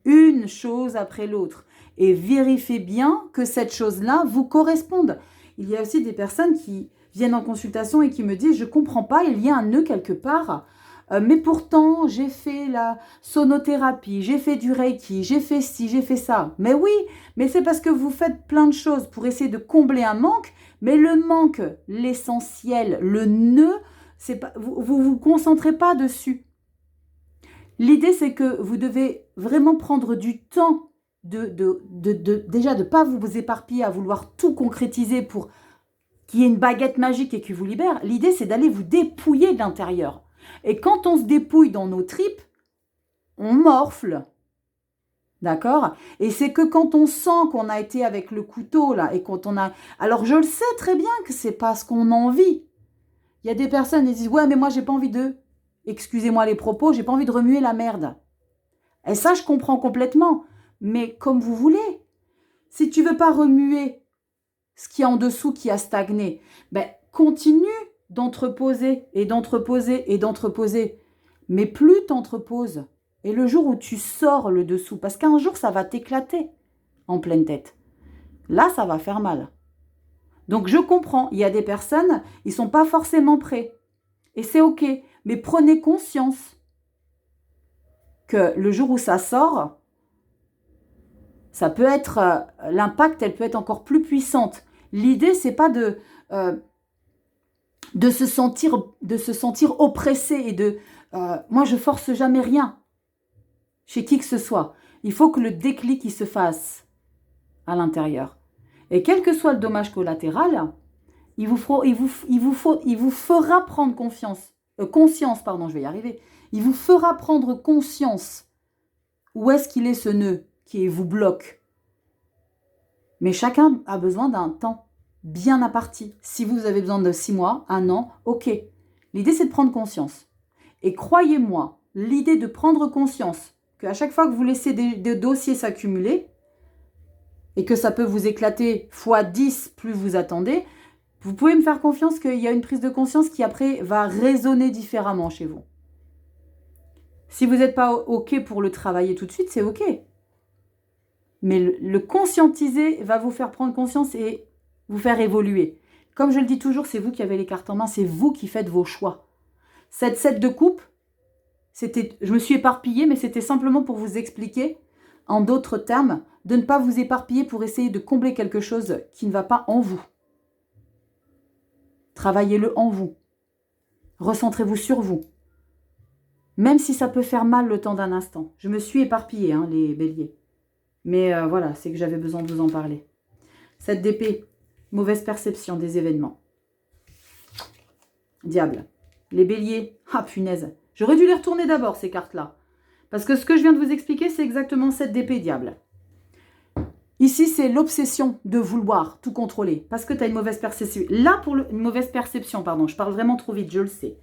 Une chose après l'autre. Et vérifiez bien que cette chose-là vous corresponde. Il y a aussi des personnes qui viennent en consultation et qui me disent « Je ne comprends pas, il y a un nœud quelque part. Mais pourtant, j'ai fait la sonothérapie, j'ai fait du reiki, j'ai fait ci, j'ai fait ça. » Mais oui, mais c'est parce que vous faites plein de choses pour essayer de combler un manque. Mais le manque, l'essentiel, le nœud, vous vous concentrez pas dessus. L'idée, c'est que vous devez vraiment prendre du temps déjà de ne pas vous éparpiller à vouloir tout concrétiser pour qu'il y ait une baguette magique et qui vous libère. L'idée, c'est d'aller vous dépouiller de l'intérieur. Et quand on se dépouille dans nos tripes, on morfle. D'accord? Et c'est que quand on sent qu'on a été avec le couteau, là, et quand on a... Alors, je le sais très bien que c'est pas ce qu'on a envie. Il y a des personnes qui disent « Ouais, mais moi, j'ai pas envie de... » Excusez-moi les propos, j'ai pas envie de remuer la merde. Et ça, je comprends complètement. Mais comme vous voulez. Si tu veux pas remuer ce qui est en dessous, qui a stagné, ben, continue d'entreposer et d'entreposer et d'entreposer. Mais plus t'entreposes. Et le jour où tu sors le dessous, parce qu'un jour, ça va t'éclater en pleine tête. Là, ça va faire mal. Donc, je comprends. Il y a des personnes, ils ne sont pas forcément prêts. Et c'est OK. Mais prenez conscience que le jour où ça sort, ça peut être... l'impact, elle peut être encore plus puissante. L'idée, c'est pas de se sentir oppressé et de... moi, je force jamais rien chez qui que ce soit. Il faut que le déclic il se fasse à l'intérieur. Et quel que soit le dommage collatéral, il vous fera prendre conscience, je vais y arriver. Il vous fera prendre conscience où est-ce qu'il est ce nœud qui vous bloque. Mais chacun a besoin d'un temps bien imparti. Si vous avez besoin de 6 mois, 1 an, ok. L'idée, c'est de prendre conscience. Et croyez-moi, l'idée de prendre conscience qu'à chaque fois que vous laissez des dossiers s'accumuler et que ça peut vous éclater fois 10 plus vous attendez, vous pouvez me faire confiance qu'il y a une prise de conscience qui après va résonner différemment chez vous. Si vous n'êtes pas ok pour le travailler tout de suite, c'est ok. Mais le conscientiser va vous faire prendre conscience et vous faire évoluer. Comme je le dis toujours, c'est vous qui avez les cartes en main, c'est vous qui faites vos choix. Cette 7 de coupe, je me suis éparpillée, mais c'était simplement pour vous expliquer, en d'autres termes, de ne pas vous éparpiller pour essayer de combler quelque chose qui ne va pas en vous. Travaillez-le en vous. Recentrez-vous sur vous. Même si ça peut faire mal le temps d'un instant. Je me suis éparpillée, les béliers. Mais voilà, c'est que j'avais besoin de vous en parler. 7 d'épée, mauvaise perception des événements. Diable. Les béliers, ah punaise. J'aurais dû les retourner d'abord, ces cartes-là. Parce que ce que je viens de vous expliquer, c'est exactement 7 d'épée, diable. Ici, c'est l'obsession de vouloir tout contrôler. Parce que tu as une mauvaise perception. Là, une mauvaise perception, pardon. Je parle vraiment trop vite, je le sais.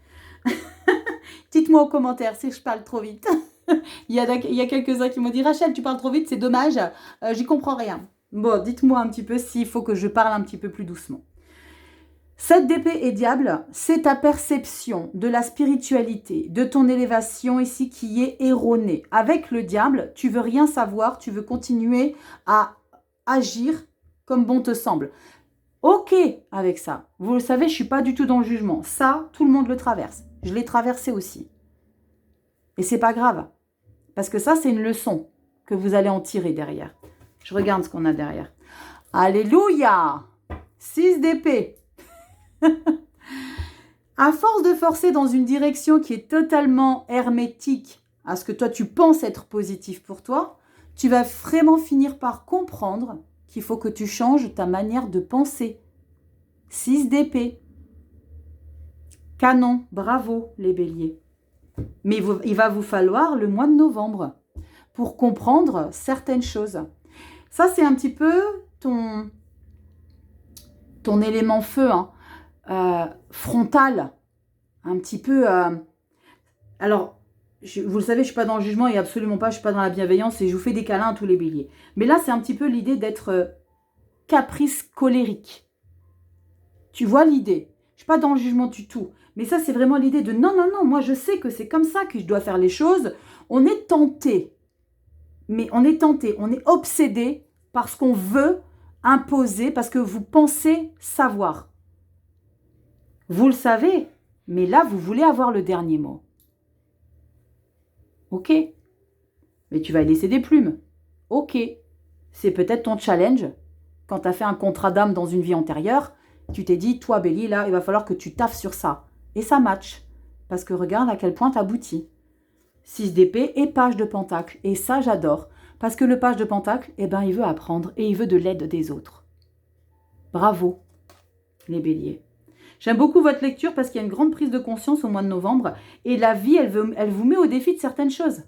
Dites-moi aux commentaires si je parle trop vite. il y a quelques-uns qui m'ont dit « Rachel, tu parles trop vite, c'est dommage. J'y comprends rien. » Bon, dites-moi un petit peu s'il faut que je parle un petit peu plus doucement. 7 d'épée et diable, c'est ta perception de la spiritualité, de ton élévation ici qui est erronée. Avec le diable, tu veux rien savoir, tu veux continuer à agir comme bon te semble. Ok avec ça. Vous le savez, je ne suis pas du tout dans le jugement. Ça, tout le monde le traverse. Je l'ai traversé aussi. Et c'est pas grave. Parce que ça, c'est une leçon que vous allez en tirer derrière. Je regarde ce qu'on a derrière. Alléluia! 6 d'épée. À force de forcer dans une direction qui est totalement hermétique à ce que toi, tu penses être positif pour toi, tu vas vraiment finir par comprendre qu'il faut que tu changes ta manière de penser. 6 d'épée. Canon, bravo les béliers. Mais il va vous falloir le mois de novembre pour comprendre certaines choses. Ça, c'est un petit peu ton élément feu, frontal. Un petit peu... Alors, vous le savez, je ne suis pas dans le jugement et absolument pas, je ne suis pas dans la bienveillance et je vous fais des câlins à tous les béliers. Mais là, c'est un petit peu l'idée d'être caprice colérique. Tu vois l'idée. Je ne suis pas dans le jugement du tout. Mais ça, c'est vraiment l'idée de non, moi je sais que c'est comme ça que je dois faire les choses. On est tenté. Mais on est tenté, on est obsédé par ce qu'on veut imposer, parce que vous pensez savoir. Vous le savez, mais là, vous voulez avoir le dernier mot. Ok. Mais tu vas y laisser des plumes. Ok. C'est peut-être ton challenge. Quand tu as fait un contrat d'âme dans une vie antérieure, tu t'es dit, toi, Bélier, là, il va falloir que tu taffes sur ça. Et ça match. Parce que regarde à quel point t'aboutis. 6 d'épée et page de pentacle. Et ça, j'adore. Parce que le page de pentacle, il veut apprendre et il veut de l'aide des autres. Bravo, les béliers. J'aime beaucoup votre lecture parce qu'il y a une grande prise de conscience au mois de novembre. Et la vie, elle vous met au défi de certaines choses.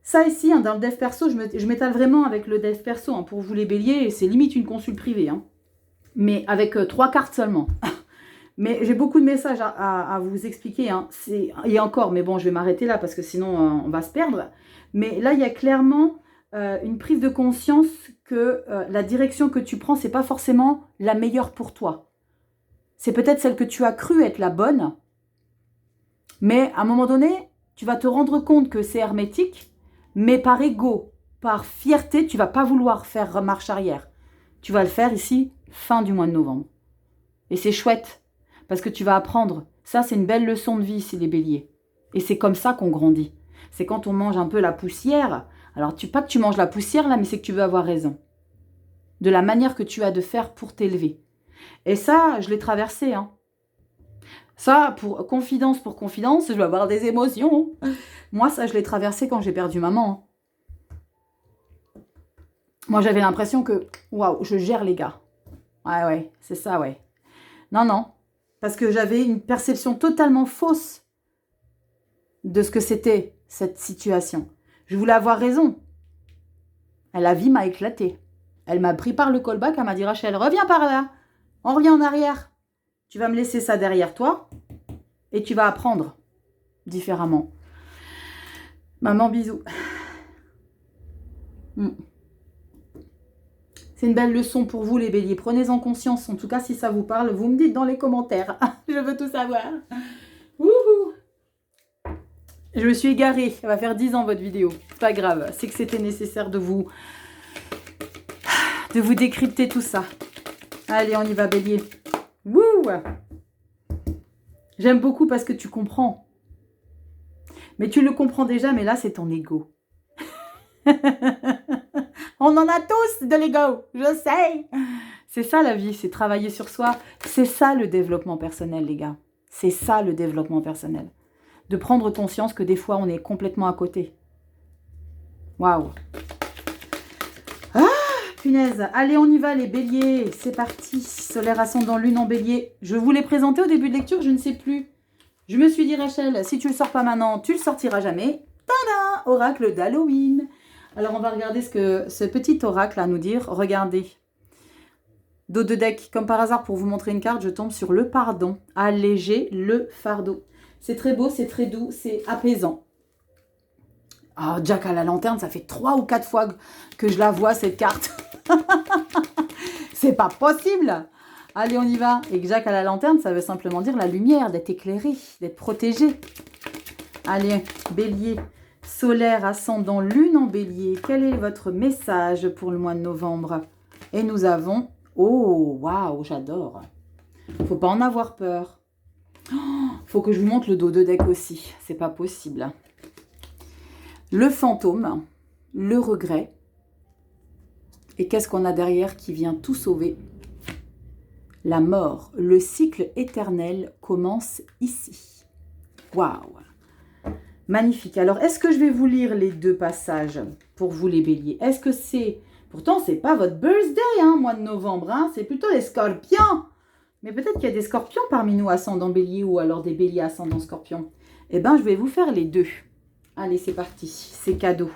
Ça ici, dans le dev perso, je m'étale vraiment avec le dev perso. Pour vous les béliers, c'est limite une consulte privée. Mais avec 3 cartes seulement. Mais j'ai beaucoup de messages à vous expliquer. Et encore, mais bon, je vais m'arrêter là parce que sinon, on va se perdre. Mais là, il y a clairement une prise de conscience que la direction que tu prends, ce n'est pas forcément la meilleure pour toi. C'est peut-être celle que tu as cru être la bonne. Mais à un moment donné, tu vas te rendre compte que c'est hermétique. Mais par ego, par fierté, tu ne vas pas vouloir faire marche arrière. Tu vas le faire ici, fin du mois de novembre. Et c'est chouette. Parce que tu vas apprendre. Ça, c'est une belle leçon de vie ici, les béliers. Et c'est comme ça qu'on grandit. C'est quand on mange un peu la poussière. Alors, pas que tu manges la poussière, là, mais c'est que tu veux avoir raison. De la manière que tu as de faire pour t'élever. Et ça, je l'ai traversé. Ça, pour confidence, je vais avoir des émotions. Moi, ça, je l'ai traversé quand j'ai perdu maman. Moi, j'avais l'impression que, waouh, je gère les gars. Ouais, c'est ça, ouais. Non. Parce que j'avais une perception totalement fausse de ce que c'était cette situation. Je voulais avoir raison. La vie m'a éclaté. Elle m'a pris par le callback, elle m'a dit Rachel, reviens par là, on revient en arrière. Tu vas me laisser ça derrière toi et tu vas apprendre différemment. Maman, bisous. C'est une belle leçon pour vous les béliers. Prenez-en conscience. En tout cas, si ça vous parle, vous me dites dans les commentaires. Je veux tout savoir. Wouhou. Je me suis égarée. Ça va faire 10 ans votre vidéo. Pas grave. C'est que c'était nécessaire de vous décrypter tout ça. Allez, on y va bélier. Wouh. J'aime beaucoup parce que tu comprends. Mais tu le comprends déjà, mais là, c'est ton ego. On en a tous de l'ego, je sais. C'est ça la vie, c'est travailler sur soi. C'est ça le développement personnel, les gars. C'est ça le développement personnel. De prendre conscience que des fois, on est complètement à côté. Waouh. Ah, punaise. Allez, on y va, les béliers. C'est parti. Solaire ascendant lune en bélier. Je vous l'ai présenté au début de lecture, je ne sais plus. Je me suis dit, Rachel, si tu le sors pas maintenant, tu le sortiras jamais. Tada! Oracle d'Halloween. Alors, on va regarder ce que ce petit oracle a à nous dire. Regardez. Dos de deck, comme par hasard, pour vous montrer une carte, je tombe sur le pardon. Alléger le fardeau. C'est très beau, c'est très doux, c'est apaisant. Ah, Jack à la lanterne, ça fait 3 ou 4 fois que je la vois, cette carte. C'est pas possible. Allez, on y va. Et Jack à la lanterne, ça veut simplement dire la lumière, d'être éclairé, d'être protégé. Allez, bélier. Solaire, ascendant, lune en bélier. Quel est votre message pour le mois de novembre? Et nous avons... Oh, waouh, j'adore. Faut pas en avoir peur. Faut que je vous montre le dos de deck aussi. C'est pas possible. Le fantôme, le regret. Et qu'est-ce qu'on a derrière qui vient tout sauver? La mort. Le cycle éternel commence ici. Waouh! Magnifique. Alors, est-ce que je vais vous lire les 2 passages pour vous les béliers? Est-ce que c'est... Pourtant, c'est pas votre birthday, hein, mois de novembre. Hein, c'est plutôt les scorpions. Mais peut-être qu'il y a des scorpions parmi nous, ascendant bélier, ou alors des béliers ascendant scorpion. Eh bien, je vais vous faire les 2. Allez, c'est parti. C'est cadeau.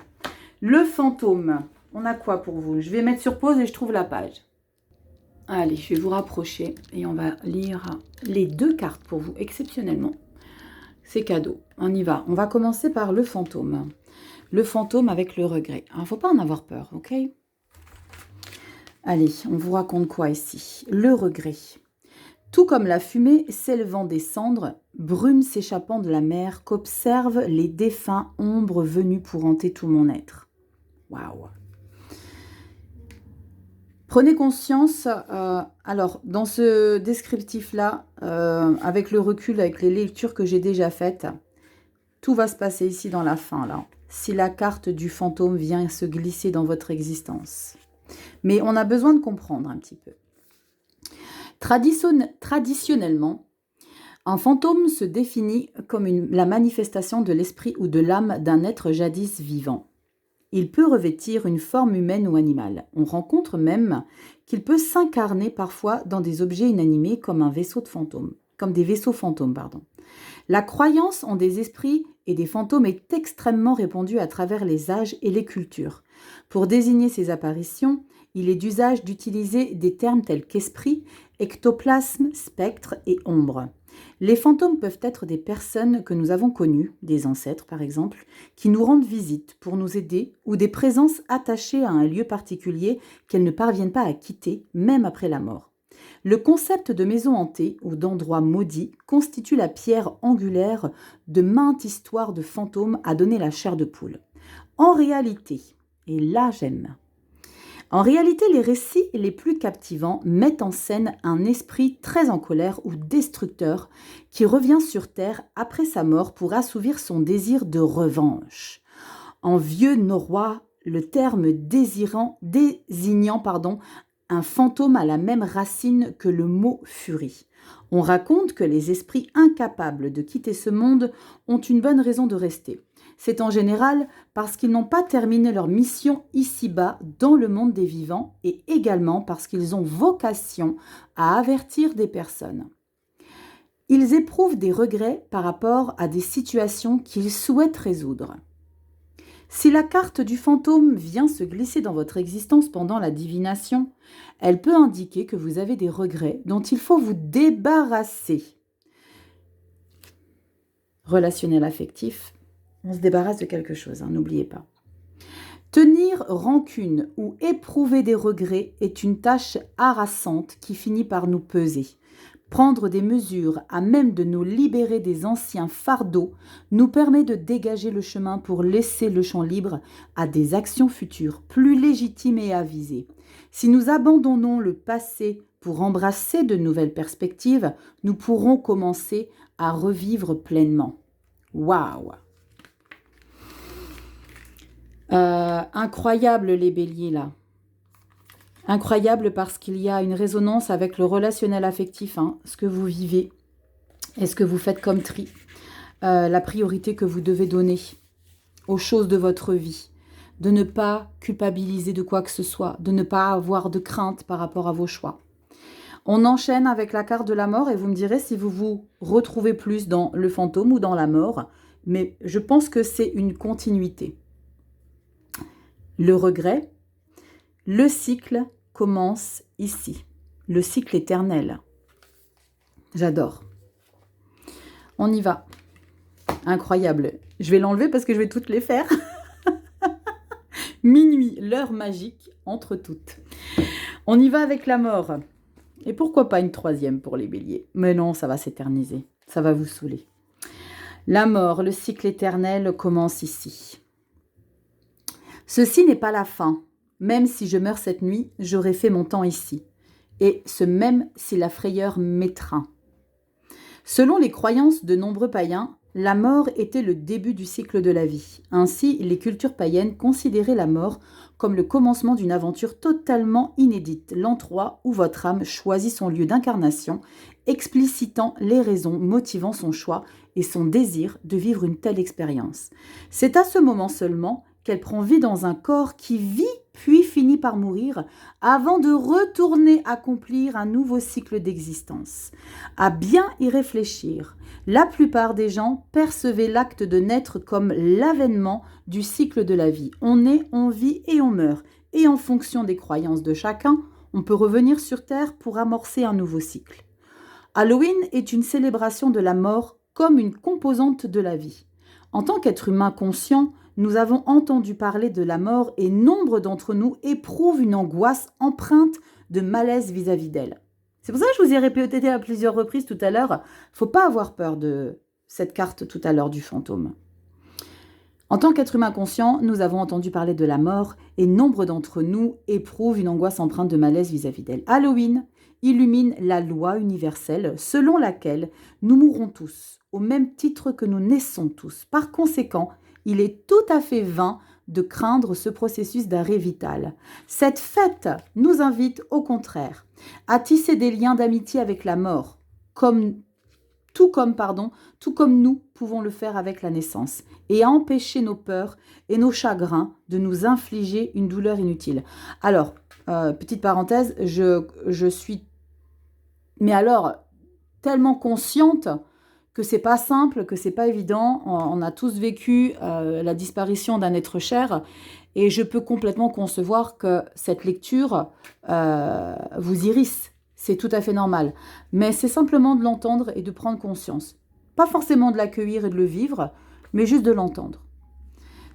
Le fantôme. On a quoi pour vous? Je vais mettre sur pause et je trouve la page. Allez, je vais vous rapprocher et on va lire les 2 cartes pour vous, exceptionnellement. C'est cadeau. On y va. On va commencer par le fantôme. Le fantôme avec le regret. Il ne faut pas en avoir peur, ok? Allez, on vous raconte quoi ici? Le regret. Tout comme la fumée s'élevant des cendres, brume s'échappant de la mer, qu'observent les défunts ombres venues pour hanter tout mon être. Waouh! Prenez conscience, alors dans ce descriptif-là, avec le recul, avec les lectures que j'ai déjà faites, tout va se passer ici dans la fin, là. Si la carte du fantôme vient se glisser dans votre existence. Mais on a besoin de comprendre un petit peu. Traditionnellement, un fantôme se définit comme la manifestation de l'esprit ou de l'âme d'un être jadis vivant. Il peut revêtir une forme humaine ou animale. On rencontre même qu'il peut s'incarner parfois dans des objets inanimés comme un vaisseau de fantômes, comme des vaisseaux fantômes, pardon. La croyance en des esprits et des fantômes est extrêmement répandue à travers les âges et les cultures. Pour désigner ces apparitions, il est d'usage d'utiliser des termes tels qu'esprit, ectoplasme, spectre et ombre. Les fantômes peuvent être des personnes que nous avons connues, des ancêtres par exemple, qui nous rendent visite pour nous aider, ou des présences attachées à un lieu particulier qu'elles ne parviennent pas à quitter, même après la mort. Le concept de maison hantée ou d'endroit maudit constitue la pierre angulaire de maintes histoires de fantômes à donner la chair de poule. En réalité, et là j'aime, en réalité, les récits les plus captivants mettent en scène un esprit très en colère ou destructeur qui revient sur Terre après sa mort pour assouvir son désir de revanche. En vieux norrois, le terme désignant un fantôme a la même racine que le mot furie. On raconte que les esprits incapables de quitter ce monde ont une bonne raison de rester. C'est en général parce qu'ils n'ont pas terminé leur mission ici-bas dans le monde des vivants et également parce qu'ils ont vocation à avertir des personnes. Ils éprouvent des regrets par rapport à des situations qu'ils souhaitent résoudre. Si la carte du fantôme vient se glisser dans votre existence pendant la divination, elle peut indiquer que vous avez des regrets dont il faut vous débarrasser. Relationnel affectif, on se débarrasse de quelque chose, n'oubliez pas. Tenir rancune ou éprouver des regrets est une tâche harassante qui finit par nous peser. Prendre des mesures à même de nous libérer des anciens fardeaux nous permet de dégager le chemin pour laisser le champ libre à des actions futures plus légitimes et avisées. Si nous abandonnons le passé pour embrasser de nouvelles perspectives, nous pourrons commencer à revivre pleinement. Waouh! Incroyable les béliers là. Incroyable parce qu'il y a une résonance avec le relationnel affectif, ce que vous vivez et ce que vous faites comme tri. La priorité que vous devez donner aux choses de votre vie. De ne pas culpabiliser de quoi que ce soit. De ne pas avoir de crainte par rapport à vos choix. On enchaîne avec la carte de la mort et vous me direz si vous vous retrouvez plus dans le fantôme ou dans la mort. Mais je pense que c'est une continuité. Le regret, le cycle commence ici. Le cycle éternel. J'adore. On y va. Incroyable. Je vais l'enlever parce que je vais toutes les faire. Minuit, l'heure magique entre toutes. On y va avec la mort. Et pourquoi pas une troisième pour les béliers? Mais non, ça va s'éterniser. Ça va vous saouler. La mort, le cycle éternel commence ici. Ceci n'est pas la fin. Même si je meurs cette nuit, j'aurai fait mon temps ici. Et ce même si la frayeur m'étreint. Selon les croyances de nombreux païens, la mort était le début du cycle de la vie. Ainsi, les cultures païennes considéraient la mort comme le commencement d'une aventure totalement inédite, l'endroit où votre âme choisit son lieu d'incarnation, explicitant les raisons motivant son choix et son désir de vivre une telle expérience. C'est à ce moment seulement qu'elle prend vie dans un corps qui vit puis finit par mourir avant de retourner accomplir un nouveau cycle d'existence. À bien y réfléchir, la plupart des gens percevaient l'acte de naître comme l'avènement du cycle de la vie. On naît, on vit et on meurt. Et en fonction des croyances de chacun, on peut revenir sur Terre pour amorcer un nouveau cycle. Halloween est une célébration de la mort comme une composante de la vie. En tant qu'être humain conscient, nous avons entendu parler de la mort et nombre d'entre nous éprouvent une angoisse empreinte de malaise vis-à-vis d'elle. C'est pour ça que je vous ai répété à plusieurs reprises tout à l'heure, il ne faut pas avoir peur de cette carte tout à l'heure du fantôme. En tant qu'être humain conscient, nous avons entendu parler de la mort et nombre d'entre nous éprouvent une angoisse empreinte de malaise vis-à-vis d'elle. Halloween illumine la loi universelle selon laquelle nous mourrons tous, au même titre que nous naissons tous. Par conséquent, il est tout à fait vain de craindre ce processus d'arrêt vital. Cette fête nous invite au contraire à tisser des liens d'amitié avec la mort, tout comme nous pouvons le faire avec la naissance, et à empêcher nos peurs et nos chagrins de nous infliger une douleur inutile. Alors, petite parenthèse, je suis, mais alors, tellement consciente que c'est pas simple, que c'est pas évident. On a tous vécu la disparition d'un être cher et je peux complètement concevoir que cette lecture vous irrisse. C'est tout à fait normal. Mais c'est simplement de l'entendre et de prendre conscience. Pas forcément de l'accueillir et de le vivre, mais juste de l'entendre.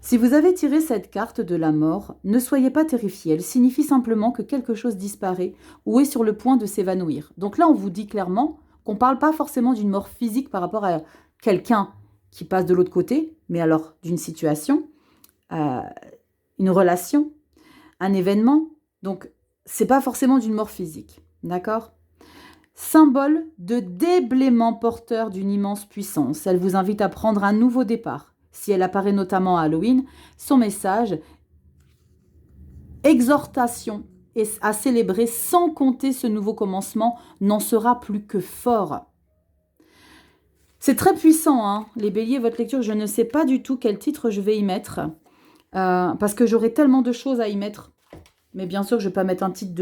Si vous avez tiré cette carte de la mort, ne soyez pas terrifiés. Elle signifie simplement que quelque chose disparaît ou est sur le point de s'évanouir. Donc là, on vous dit clairement qu'on ne parle pas forcément d'une mort physique par rapport à quelqu'un qui passe de l'autre côté, mais alors d'une situation, une relation, un événement. Donc, c'est pas forcément d'une mort physique, d'accord ? Symbole de déblaiement porteur d'une immense puissance. Elle vous invite à prendre un nouveau départ. Si elle apparaît notamment à Halloween, son message, exhortation et à célébrer sans compter ce nouveau commencement, n'en sera plus que fort. C'est très puissant, les béliers, votre lecture. Je ne sais pas du tout quel titre je vais y mettre, parce que j'aurai tellement de choses à y mettre. Mais bien sûr, je ne vais pas mettre un titre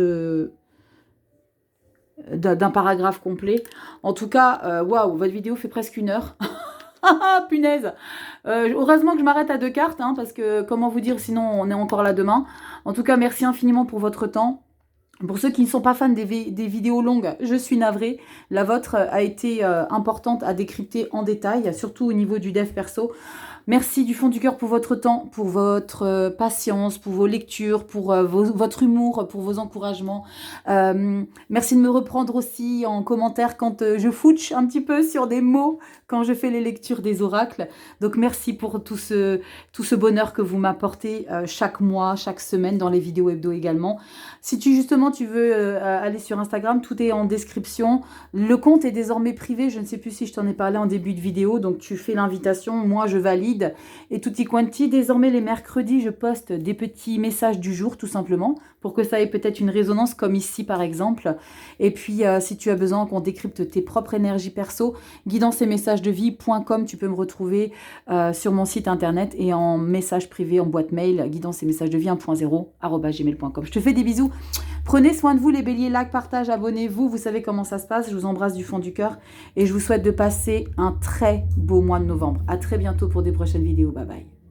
d'un paragraphe complet. En tout cas, waouh, votre vidéo fait presque 1 heure. Ah, punaise. Heureusement que je m'arrête à 2 cartes, hein, parce que comment vous dire, sinon on est encore là demain. En tout cas, merci infiniment pour votre temps. Pour ceux qui ne sont pas fans des vidéos longues, je suis navrée. La vôtre a été importante à décrypter en détail, surtout au niveau du dev perso. Merci du fond du cœur pour votre temps, pour votre patience, pour vos lectures, pour votre humour, pour vos encouragements. Merci de me reprendre aussi en commentaire quand je fouche un petit peu sur des mots, quand je fais les lectures des oracles. Donc merci pour tout ce bonheur que vous m'apportez chaque mois, chaque semaine dans les vidéos hebdo également. Si justement tu veux aller sur Instagram, tout est en description. Le compte est désormais privé, je ne sais plus si je t'en ai parlé en début de vidéo, donc tu fais l'invitation, moi je valide. Et tutti quanti, désormais les mercredis, je poste des petits messages du jour, tout simplement, pour que ça ait peut-être une résonance, comme ici par exemple. Et puis, si tu as besoin qu'on décrypte tes propres énergies perso, guidanceetmessagesdevie.com, tu peux me retrouver sur mon site internet et en message privé, en boîte mail, guidanceetmessagesdevie 1.0@gmail.com. Je te fais des bisous. Prenez soin de vous les béliers, like, partage, abonnez-vous. Vous savez comment ça se passe. Je vous embrasse du fond du cœur et je vous souhaite de passer un très beau mois de novembre. À très bientôt pour des prochaines vidéos. Bye bye.